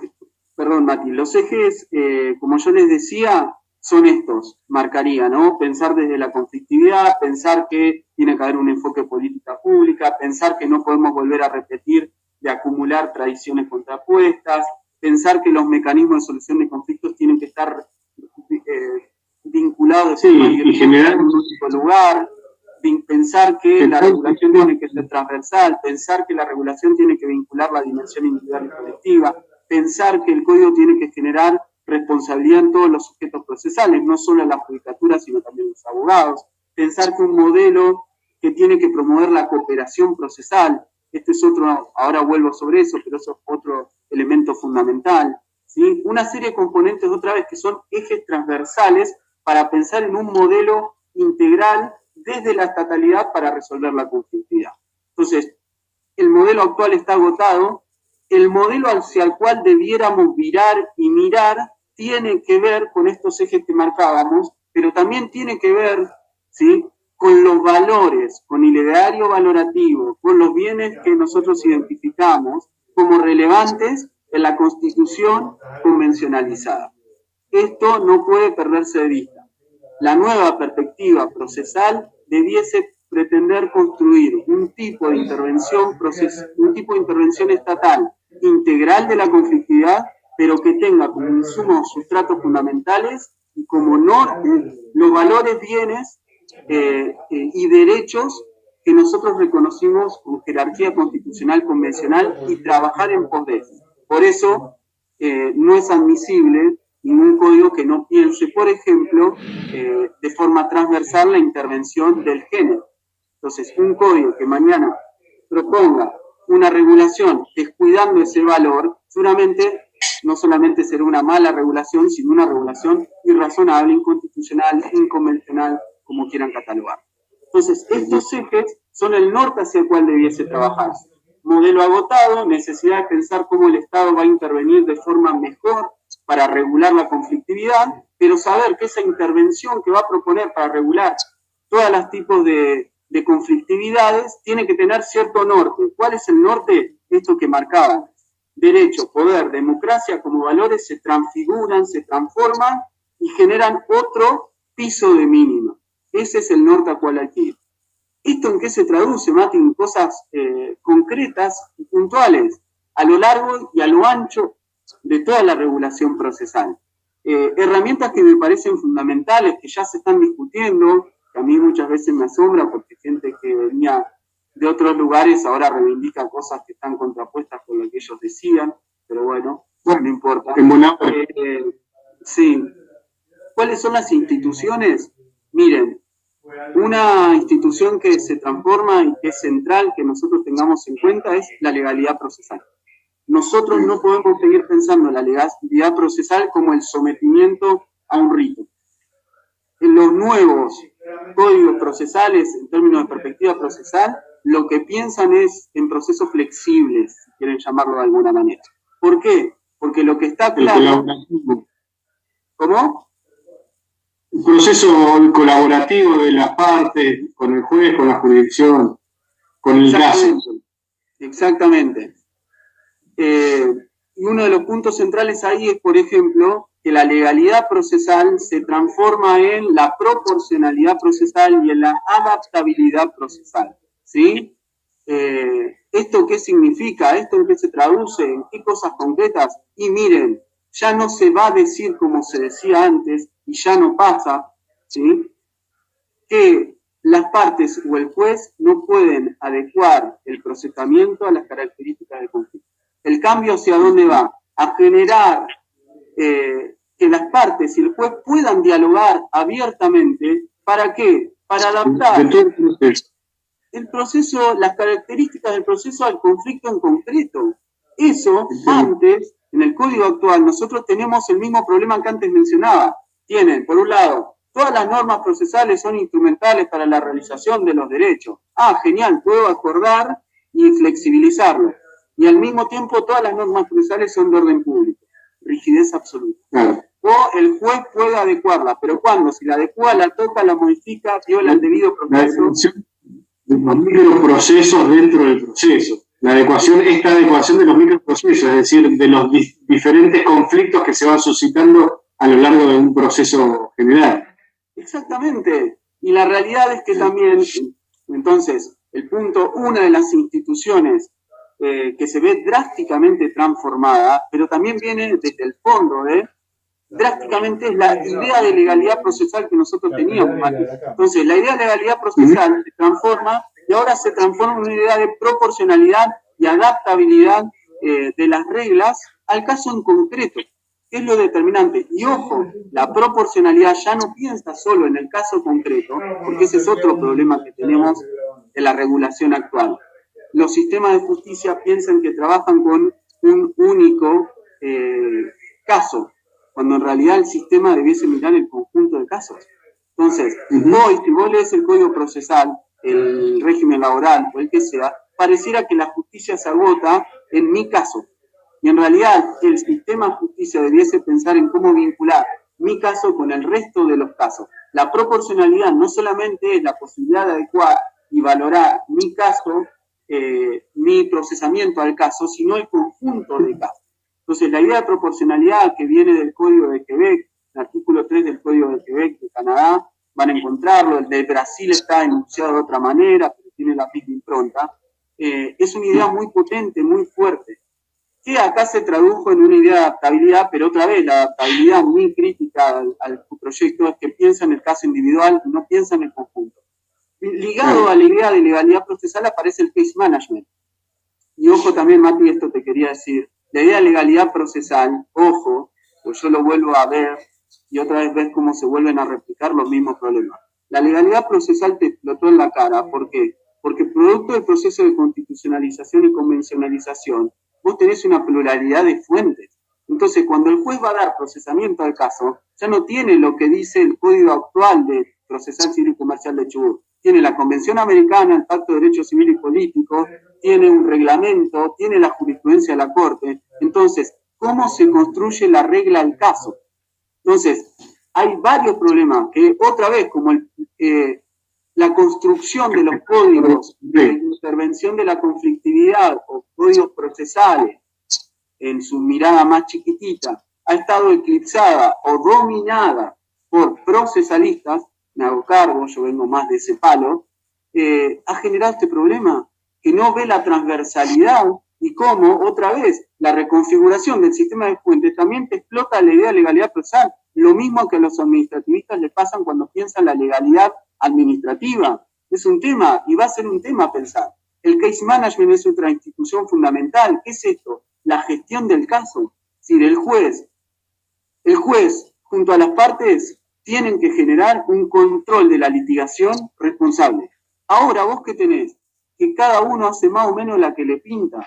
como yo les decía, son estos, marcaría, ¿no? Pensar desde la conflictividad, pensar que tiene que haber un enfoque de política pública, pensar que no podemos volver a repetir de acumular tradiciones contrapuestas, pensar que los mecanismos de solución de conflictos tienen que estar vinculados y generar en un único lugar, pensar que la regulación tiene que ser transversal, pensar que la regulación tiene que vincular la dimensión individual y colectiva, pensar que el código tiene que generar responsabilidad en todos los sujetos procesales, no solo en la judicatura, sino también en los abogados, pensar que un modelo que tiene que promover la cooperación procesal, este es otro, ahora vuelvo sobre eso, pero eso es otro elemento fundamental, ¿sí? Una serie de componentes, otra vez, que son ejes transversales para pensar en un modelo integral desde la estatalidad para resolver la conflictividad. Entonces, el modelo actual está agotado, el modelo hacia el cual debiéramos virar y mirar tiene que ver con estos ejes que marcábamos, pero también tiene que ver, ¿sí?, con los valores, con el ideario valorativo, con los bienes que nosotros identificamos como relevantes en la Constitución convencionalizada. Esto no puede perderse de vista. La nueva perspectiva procesal debiese pretender construir un tipo de intervención estatal integral de la conflictividad, pero que tenga como insumos sustratos fundamentales y como norte los valores, bienes y derechos que nosotros reconocimos con jerarquía constitucional convencional y trabajar en pos de eso. Por eso no es admisible ningún código que no piense, por ejemplo, de forma transversal la intervención del género. Entonces, un código que mañana proponga una regulación descuidando ese valor, seguramente no solamente será una mala regulación, sino una regulación irrazonable, inconstitucional, inconvencional, como quieran catalogar. Entonces, estos ejes son el norte hacia el cual debiese trabajarse. Modelo agotado, necesidad de pensar cómo el Estado va a intervenir de forma mejor para regular la conflictividad, pero saber que esa intervención que va a proponer para regular todos los tipos de conflictividades tiene que tener cierto norte. ¿Cuál es el norte? Esto que marcaba. Derecho, poder, democracia como valores se transfiguran, se transforman y generan otro piso de mínima. Ese es el norte al cual hay que ir. ¿Esto en qué se traduce, Mati? En cosas concretas y puntuales, a lo largo y a lo ancho de toda la regulación procesal. Herramientas que me parecen fundamentales, que ya se están discutiendo, que a mí muchas veces me asombra porque gente que venía de otros lugares ahora reivindica cosas que están contrapuestas con lo que ellos decían, pero bueno, no importa. Sí. ¿Cuáles son las instituciones? Miren, una institución que se transforma y que es central que nosotros tengamos en cuenta es la legalidad procesal. Nosotros no podemos seguir pensando en la legalidad procesal como el sometimiento a un rito. En los nuevos códigos procesales, en términos de perspectiva procesal, lo que piensan es en procesos flexibles, si quieren llamarlo de alguna manera. ¿Por qué? Porque lo que está claro... ¿Cómo? Un proceso colaborativo de las partes, con el juez, con la jurisdicción, con el caso. Exactamente. Y uno de los puntos centrales ahí es, por ejemplo, que la legalidad procesal se transforma en la proporcionalidad procesal y en la adaptabilidad procesal, ¿sí? ¿Esto qué significa? ¿Esto en qué se traduce? ¿En qué cosas concretas? Y miren, ya no se va a decir como se decía antes, y ya no pasa, ¿sí?, que las partes o el juez no pueden adecuar el procesamiento a las características del conflicto. El cambio hacia dónde va? A generar que las partes y el juez puedan dialogar abiertamente. ¿Para qué? Para adaptar el proceso, las características del proceso al conflicto en concreto. Eso, antes, en el código actual, nosotros tenemos el mismo problema que antes mencionaba. Tienen, por un lado, todas las normas procesales son instrumentales para la realización de los derechos. Ah, genial, puedo acordar y flexibilizarlo. y al mismo tiempo todas las normas procesales son de orden público, rigidez absoluta. O el juez puede adecuarla, pero ¿cuándo? Si la adecua, la toca, la modifica, viola el debido proceso. Los microprocesos dentro del proceso. Esta adecuación de los microprocesos, es decir, de los diferentes conflictos que se van suscitando a lo largo de un proceso general. Exactamente. Y la realidad es que también, entonces, el punto, una de las instituciones que se ve drásticamente transformada, pero también viene desde el fondo, drásticamente es la idea de legalidad procesal que nosotros teníamos. Entonces, la idea de legalidad procesal se transforma y ahora se transforma en una idea de proporcionalidad y adaptabilidad de las reglas al caso en concreto, que es lo determinante. Y ojo, la proporcionalidad ya no piensa solo en el caso concreto, porque ese es otro problema que tenemos en la regulación actual. Los sistemas de justicia piensan que trabajan con un único caso, cuando en realidad el sistema debiese mirar el conjunto de casos. Entonces, hoy, si vos lees el Código Procesal, el régimen laboral o el que sea, pareciera que la justicia se agota en mi caso. Y en realidad, el sistema de justicia debiese pensar en cómo vincular mi caso con el resto de los casos. La proporcionalidad no solamente es la posibilidad de adecuar y valorar mi caso, mi procesamiento al caso, sino el conjunto de casos. Entonces, la idea de proporcionalidad que viene del Código de Quebec, el artículo 3 del Código de Quebec de Canadá, van a encontrarlo, el de Brasil está enunciado de otra manera, pero tiene la misma impronta, es una idea muy potente, muy fuerte, que acá se tradujo en una idea de adaptabilidad, pero otra vez, la adaptabilidad muy crítica al proyecto es que piensa en el caso individual y no piensa en el conjunto. Ligado a la idea de legalidad procesal aparece el case management. Y ojo también, Mati, esto te quería decir, la idea de legalidad procesal, ojo, pues yo lo vuelvo a ver y otra vez ves cómo se vuelven a replicar los mismos problemas. La legalidad procesal te explotó en la cara, ¿por qué? Porque producto del proceso de constitucionalización y convencionalización, vos tenés una pluralidad de fuentes. Entonces, cuando el juez va a dar procesamiento al caso, ya no tiene lo que dice el Código actual de Procesal Civil y Comercial de Chubut. Tiene la Convención Americana, el Pacto de Derecho Civil y Político, tiene un reglamento, tiene la jurisprudencia de la Corte. Entonces, ¿cómo se construye la regla al caso? Entonces, hay varios problemas que, otra vez, como la construcción de los códigos de intervención de la conflictividad o códigos procesales en su mirada más chiquitita, ha estado eclipsada o dominada por procesalistas, me hago cargo, yo vengo más de ese palo, ha generado este problema, que no ve la transversalidad y cómo, otra vez, la reconfiguración del sistema de fuentes también te explota la idea de legalidad procesal, lo mismo que a los administrativistas les pasan cuando piensan la legalidad administrativa. Es un tema, y va a ser un tema a pensar. El case management es otra institución fundamental. ¿Qué es esto? La gestión del caso. Es decir, el juez, junto a las partes, tienen que generar un control de la litigación responsable. Ahora, ¿vos qué tenés? Que cada uno hace más o menos la que le pinta.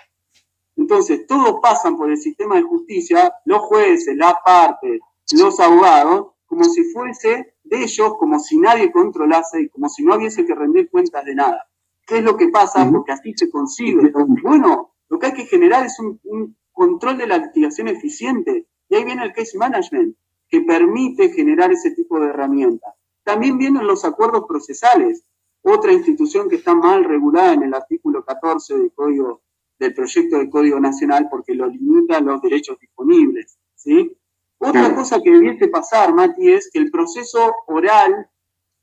Entonces, todos pasan por el sistema de justicia, los jueces, las partes, los abogados, como si fuese de ellos, como si nadie controlase y como si no hubiese que rendir cuentas de nada. ¿Qué es lo que pasa? Porque así se concibe. Bueno, lo que hay que generar es un control de la litigación eficiente. Y ahí viene el case management, que permite generar ese tipo de herramientas. También vienen los acuerdos procesales, otra institución que está mal regulada en el artículo 14 del proyecto de Código Nacional porque lo limita a los derechos disponibles, ¿sí? Otra cosa que debiese pasar, Mati, es que el proceso oral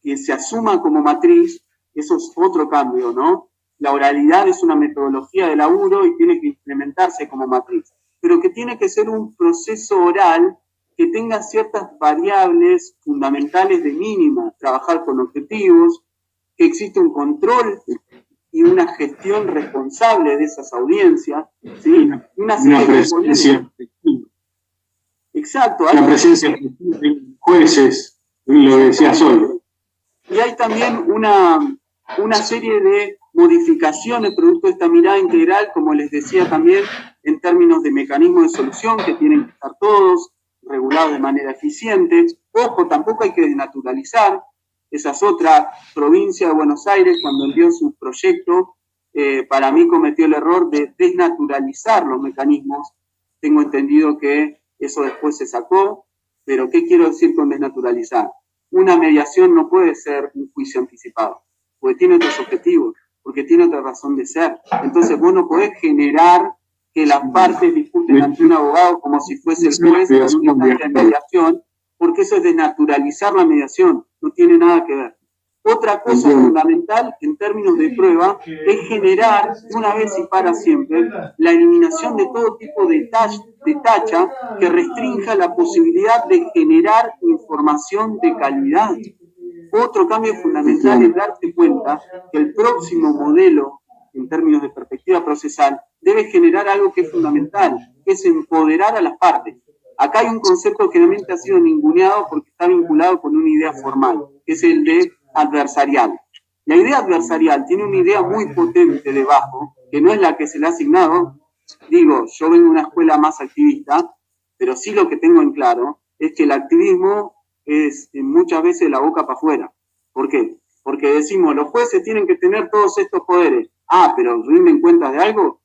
que se asuma como matriz, eso es otro cambio, ¿no? La oralidad es una metodología de laburo y tiene que implementarse como matriz, pero que tiene que ser un proceso oral que tenga ciertas variables fundamentales de mínima, trabajar con objetivos, que existe un control y una gestión responsable de esas audiencias, ¿sí? Una presencia. Exacto. La presencia de jueces, lo decía Sol. Y hay también una serie de modificaciones producto de esta mirada integral, como les decía también, en términos de mecanismos de solución, que tienen que estar todos regulados de manera eficiente. Ojo, tampoco hay que desnaturalizar. Esa es otra provincia de Buenos Aires, cuando envió su proyecto, para mí cometió el error de desnaturalizar los mecanismos. Tengo entendido que eso después se sacó, pero ¿qué quiero decir con desnaturalizar? Una mediación no puede ser un juicio anticipado, porque tiene otros objetivos, porque tiene otra razón de ser. Entonces vos no podés generar que las partes discuten ante un abogado como si fuese el juez en una instancia de mediación, porque eso es desnaturalizar la mediación, no tiene nada que ver. Otra cosa fundamental en términos de prueba es generar, una vez y para siempre, la eliminación de todo tipo de tacha que restrinja la posibilidad de generar información de calidad. Otro cambio fundamental es darse cuenta que el próximo modelo, en términos de perspectiva procesal, debe generar algo que es fundamental, que es empoderar a las partes. Acá hay un concepto que realmente ha sido ninguneado porque está vinculado con una idea formal, que es el de adversarial. La idea adversarial tiene una idea muy potente debajo, que no es la que se le ha asignado. Digo, yo vengo de una escuela más activista, pero sí lo que tengo en claro es que el activismo es muchas veces la boca para afuera. ¿Por qué? Porque decimos, los jueces tienen que tener todos estos poderes. Ah, pero rinden cuentas de algo.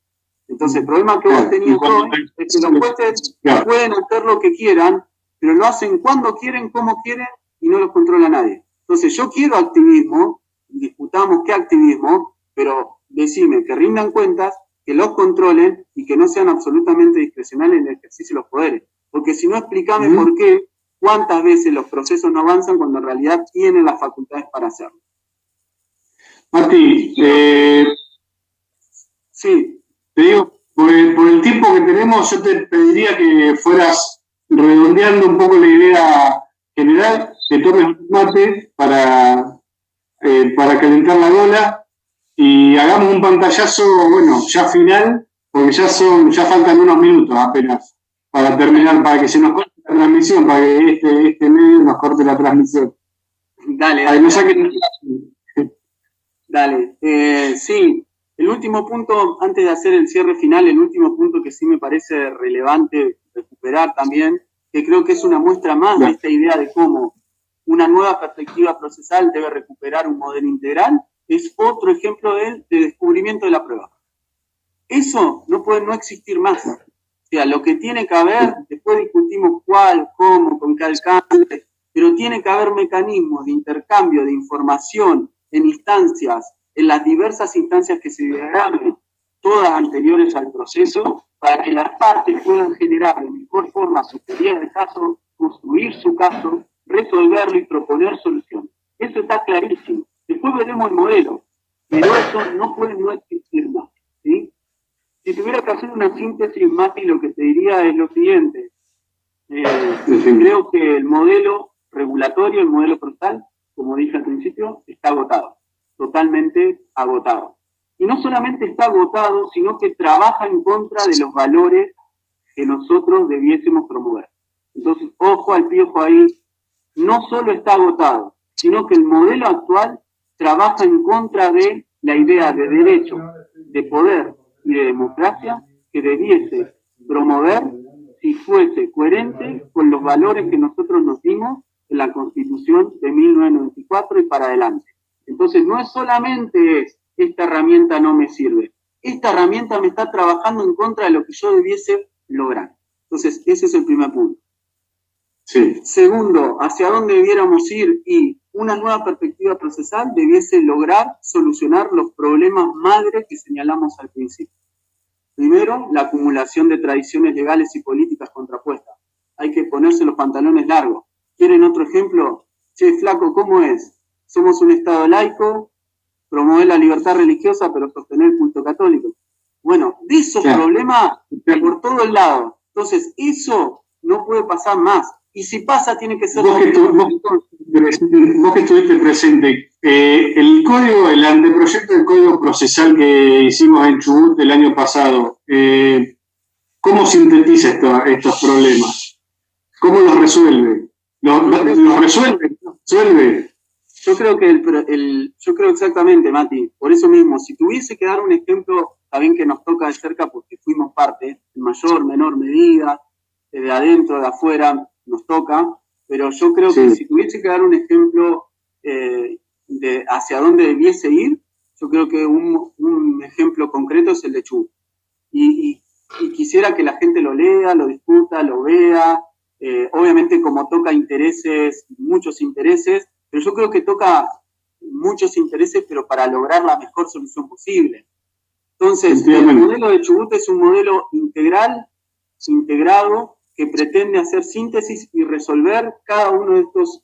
Entonces, el problema que vos tenías hoy es que los jueces pueden hacer lo que quieran, pero lo hacen cuando quieren, como quieren, y no los controla nadie. Entonces, yo quiero activismo, disputamos qué activismo, pero decime que rindan cuentas, que los controlen y que no sean absolutamente discrecionales en el ejercicio de los poderes. Porque si no, explícame por qué, cuántas veces los procesos no avanzan cuando en realidad tienen las facultades para hacerlo. Martí, sí. Te digo, por el tiempo que tenemos, yo te pediría que fueras redondeando un poco la idea general, que tomes un mate para calentar la gola y hagamos un pantallazo, bueno, ya final, porque ya faltan unos minutos apenas para terminar, para que se nos corte la transmisión, para que este medio nos corte la transmisión. Dale. Dale, sí. El último punto, antes de hacer el cierre final, el último punto que sí me parece relevante recuperar también, que creo que es una muestra más de esta idea de cómo una nueva perspectiva procesal debe recuperar un modelo integral, es otro ejemplo de descubrimiento de la prueba. Eso no puede no existir más. O sea, lo que tiene que haber, después discutimos cuál, cómo, con qué alcance, pero tiene que haber mecanismos de intercambio de información en instancias, en las diversas instancias que se diagramen, todas anteriores al proceso, para que las partes puedan generar de mejor forma su teoría del caso, construir su caso, resolverlo y proponer soluciones. Eso está clarísimo. Después veremos el modelo, pero eso no puede no existir más, ¿sí? Si tuviera que hacer una síntesis, Mati, lo que te diría es lo siguiente. Creo que el modelo regulatorio, el modelo procesal, como dije al principio, está agotado. Totalmente agotado. Y no solamente está agotado, sino que trabaja en contra de los valores que nosotros debiésemos promover. Entonces, ojo al piojo ahí, no solo está agotado, sino que el modelo actual trabaja en contra de la idea de derecho, de poder y de democracia que debiese promover si fuese coherente con los valores que nosotros nos dimos en la Constitución de 1994 y para adelante. Entonces, no es solamente esta herramienta no me sirve, esta herramienta me está trabajando en contra de lo que yo debiese lograr. Entonces, ese es el primer punto. Sí. Segundo, hacia dónde debiéramos ir y una nueva perspectiva procesal debiese lograr solucionar los problemas madre que señalamos al principio. Primero, la acumulación de tradiciones legales y políticas contrapuestas. Hay que ponerse los pantalones largos. ¿Quieren otro ejemplo? Che, flaco, ¿cómo es? Somos un Estado laico, promover la libertad religiosa, pero sostener el culto católico. Bueno, de esos problemas por todo el lado. Entonces, eso no puede pasar más. Y si pasa, tiene que ser... Vos que estuviste presente, el anteproyecto del Código Procesal que hicimos en Chubut el año pasado, ¿cómo sintetiza estos problemas? ¿Cómo los resuelve? ¿Los resuelve? Yo creo exactamente, Mati, por eso mismo, si tuviese que dar un ejemplo, también que nos toca de cerca porque fuimos parte, en mayor, menor medida, de adentro, de afuera, nos toca, pero yo creo que si tuviese que dar un ejemplo de hacia dónde debiese ir, yo creo que un ejemplo es el de Chubut. Y quisiera que la gente lo lea, lo discuta, lo vea. Obviamente como toca intereses, muchos intereses, pero yo creo que toca muchos intereses, pero para lograr la mejor solución posible. Entonces, el modelo de Chubut es un modelo integral, integrado, que pretende hacer síntesis y resolver cada uno de estos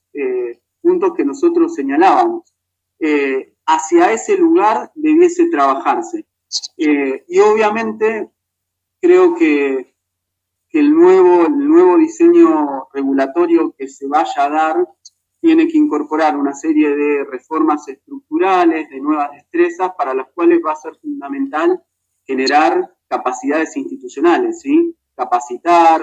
puntos que nosotros señalábamos. Hacia ese lugar debiese trabajarse. Y obviamente creo que el nuevo diseño regulatorio que se vaya a dar tiene que incorporar una serie de reformas estructurales, de nuevas destrezas, para las cuales va a ser fundamental generar capacidades institucionales, ¿sí? Capacitar,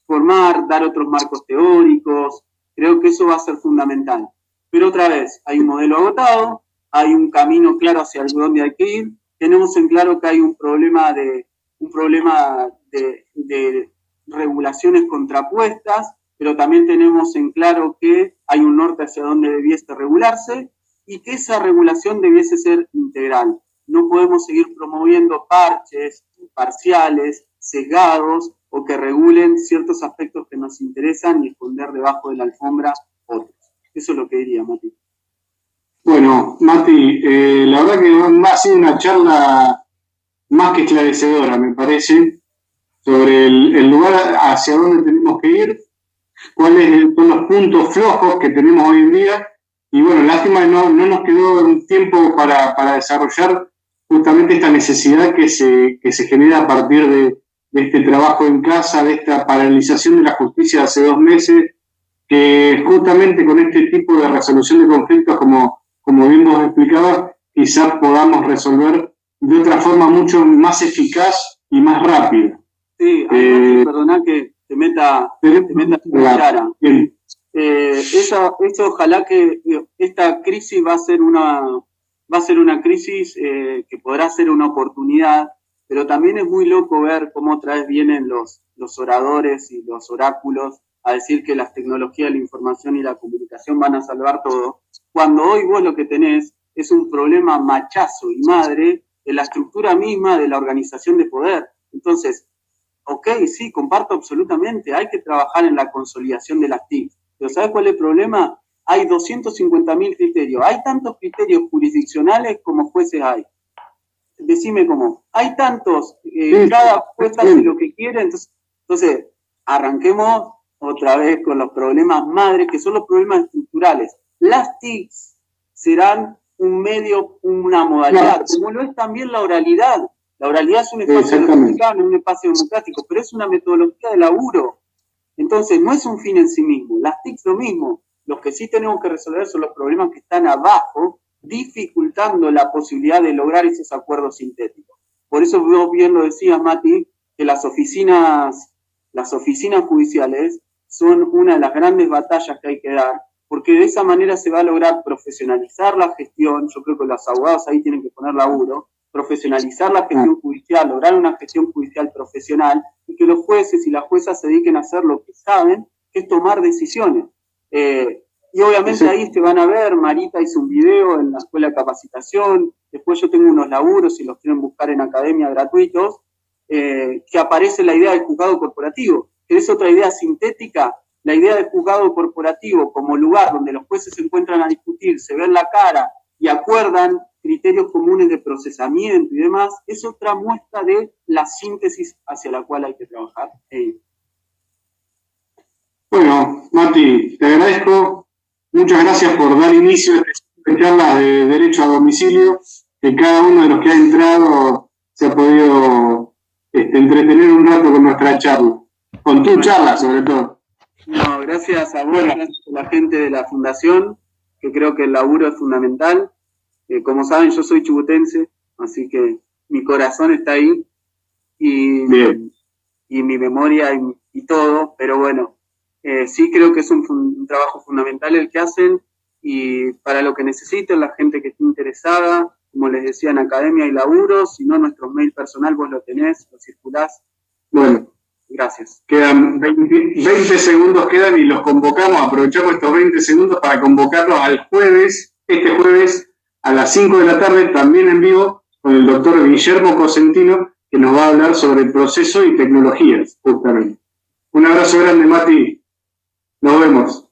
formar, dar otros marcos teóricos. Creo que eso va a ser fundamental. Pero otra vez, hay un modelo agotado, hay un camino claro hacia dónde hay que ir, tenemos en claro que hay un problema de regulaciones contrapuestas, pero también tenemos en claro que hay un norte hacia donde debiese regularse y que esa regulación debiese ser integral. No podemos seguir promoviendo parches parciales, sesgados o que regulen ciertos aspectos que nos interesan y esconder debajo de la alfombra otros. Eso es lo que diría, Mati. Bueno, Mati, la verdad que ha sido una charla más que esclarecedora, me parece, sobre el lugar hacia donde tenemos que ir, cuáles son los puntos flojos que tenemos hoy en día, y bueno, lástima que no nos quedó un tiempo para desarrollar justamente esta necesidad que se genera a partir de este trabajo en casa, de esta paralización de la justicia de hace 2 meses, que justamente con este tipo de resolución de conflictos, como bien vos explicabas, quizás podamos resolver de otra forma mucho más eficaz y más rápida. Sí, perdona que te meta cuchara. Eso ojalá que esta crisis va a ser una crisis que podrá ser una oportunidad, pero también es muy loco ver cómo otra vez vienen los oradores y los oráculos a decir que las tecnologías de la información y la comunicación van a salvar todo, cuando hoy vos lo que tenés es un problema machazo y madre de la estructura misma de la organización de poder. Entonces, ok, sí, comparto absolutamente, hay que trabajar en la consolidación de las TIC, pero ¿sabes cuál es el problema? Hay 250.000 criterios, hay tantos criterios jurisdiccionales como jueces hay. Decime cómo, hay tantos, cada juez hace lo que quiere, entonces arranquemos otra vez con los problemas madres, que son los problemas estructurales. Las TICs serán un medio, una modalidad, como lo es también la oralidad. La oralidad es un espacio republicano, un espacio democrático, pero es una metodología de laburo. Entonces, no es un fin en sí mismo. Las TICs lo mismo. Los que sí tenemos que resolver son los problemas que están abajo, dificultando la posibilidad de lograr esos acuerdos sintéticos. Por eso vos bien lo decías, Mati, que las oficinas judiciales son una de las grandes batallas que hay que dar, porque de esa manera se va a lograr profesionalizar la gestión. Yo creo que los abogados ahí tienen que poner laburo, profesionalizar la gestión judicial, lograr una gestión judicial profesional y que los jueces y las juezas se dediquen a hacer lo que saben, que es tomar decisiones. Y obviamente ahí se van a ver, Marita hizo un video en la escuela de capacitación, después yo tengo unos laburos, si los quieren buscar en academia gratuitos, que aparece la idea del juzgado corporativo, que es otra idea sintética, la idea del juzgado corporativo como lugar donde los jueces se encuentran a discutir, se ven la cara y acuerdan criterios comunes de procesamiento y demás, es otra muestra de la síntesis hacia la cual hay que trabajar. Bueno, Mati, te agradezco. Muchas gracias por dar inicio a esta charla de derecho a domicilio, que cada uno de los que ha entrado se ha podido entretener un rato con nuestra charla, con tu charla sobre todo. No, gracias a vos, gracias a la gente de la Fundación, que creo que el laburo es fundamental. Como saben, yo soy chubutense, así que mi corazón está ahí y mi memoria y todo, pero bueno, sí creo que es un trabajo fundamental el que hacen y para lo que necesiten, la gente que esté interesada, como les decía, en academia y laburo, si no, nuestro mail personal vos lo tenés, lo circulás. Bueno. Gracias. Quedan 20 segundos quedan y los convocamos, aprovechamos estos 20 segundos para convocarlos al jueves, este jueves a las 5 de la tarde, también en vivo, con el doctor Guillermo Cosentino, que nos va a hablar sobre proceso y tecnologías, justamente. Un abrazo grande, Mati. Nos vemos.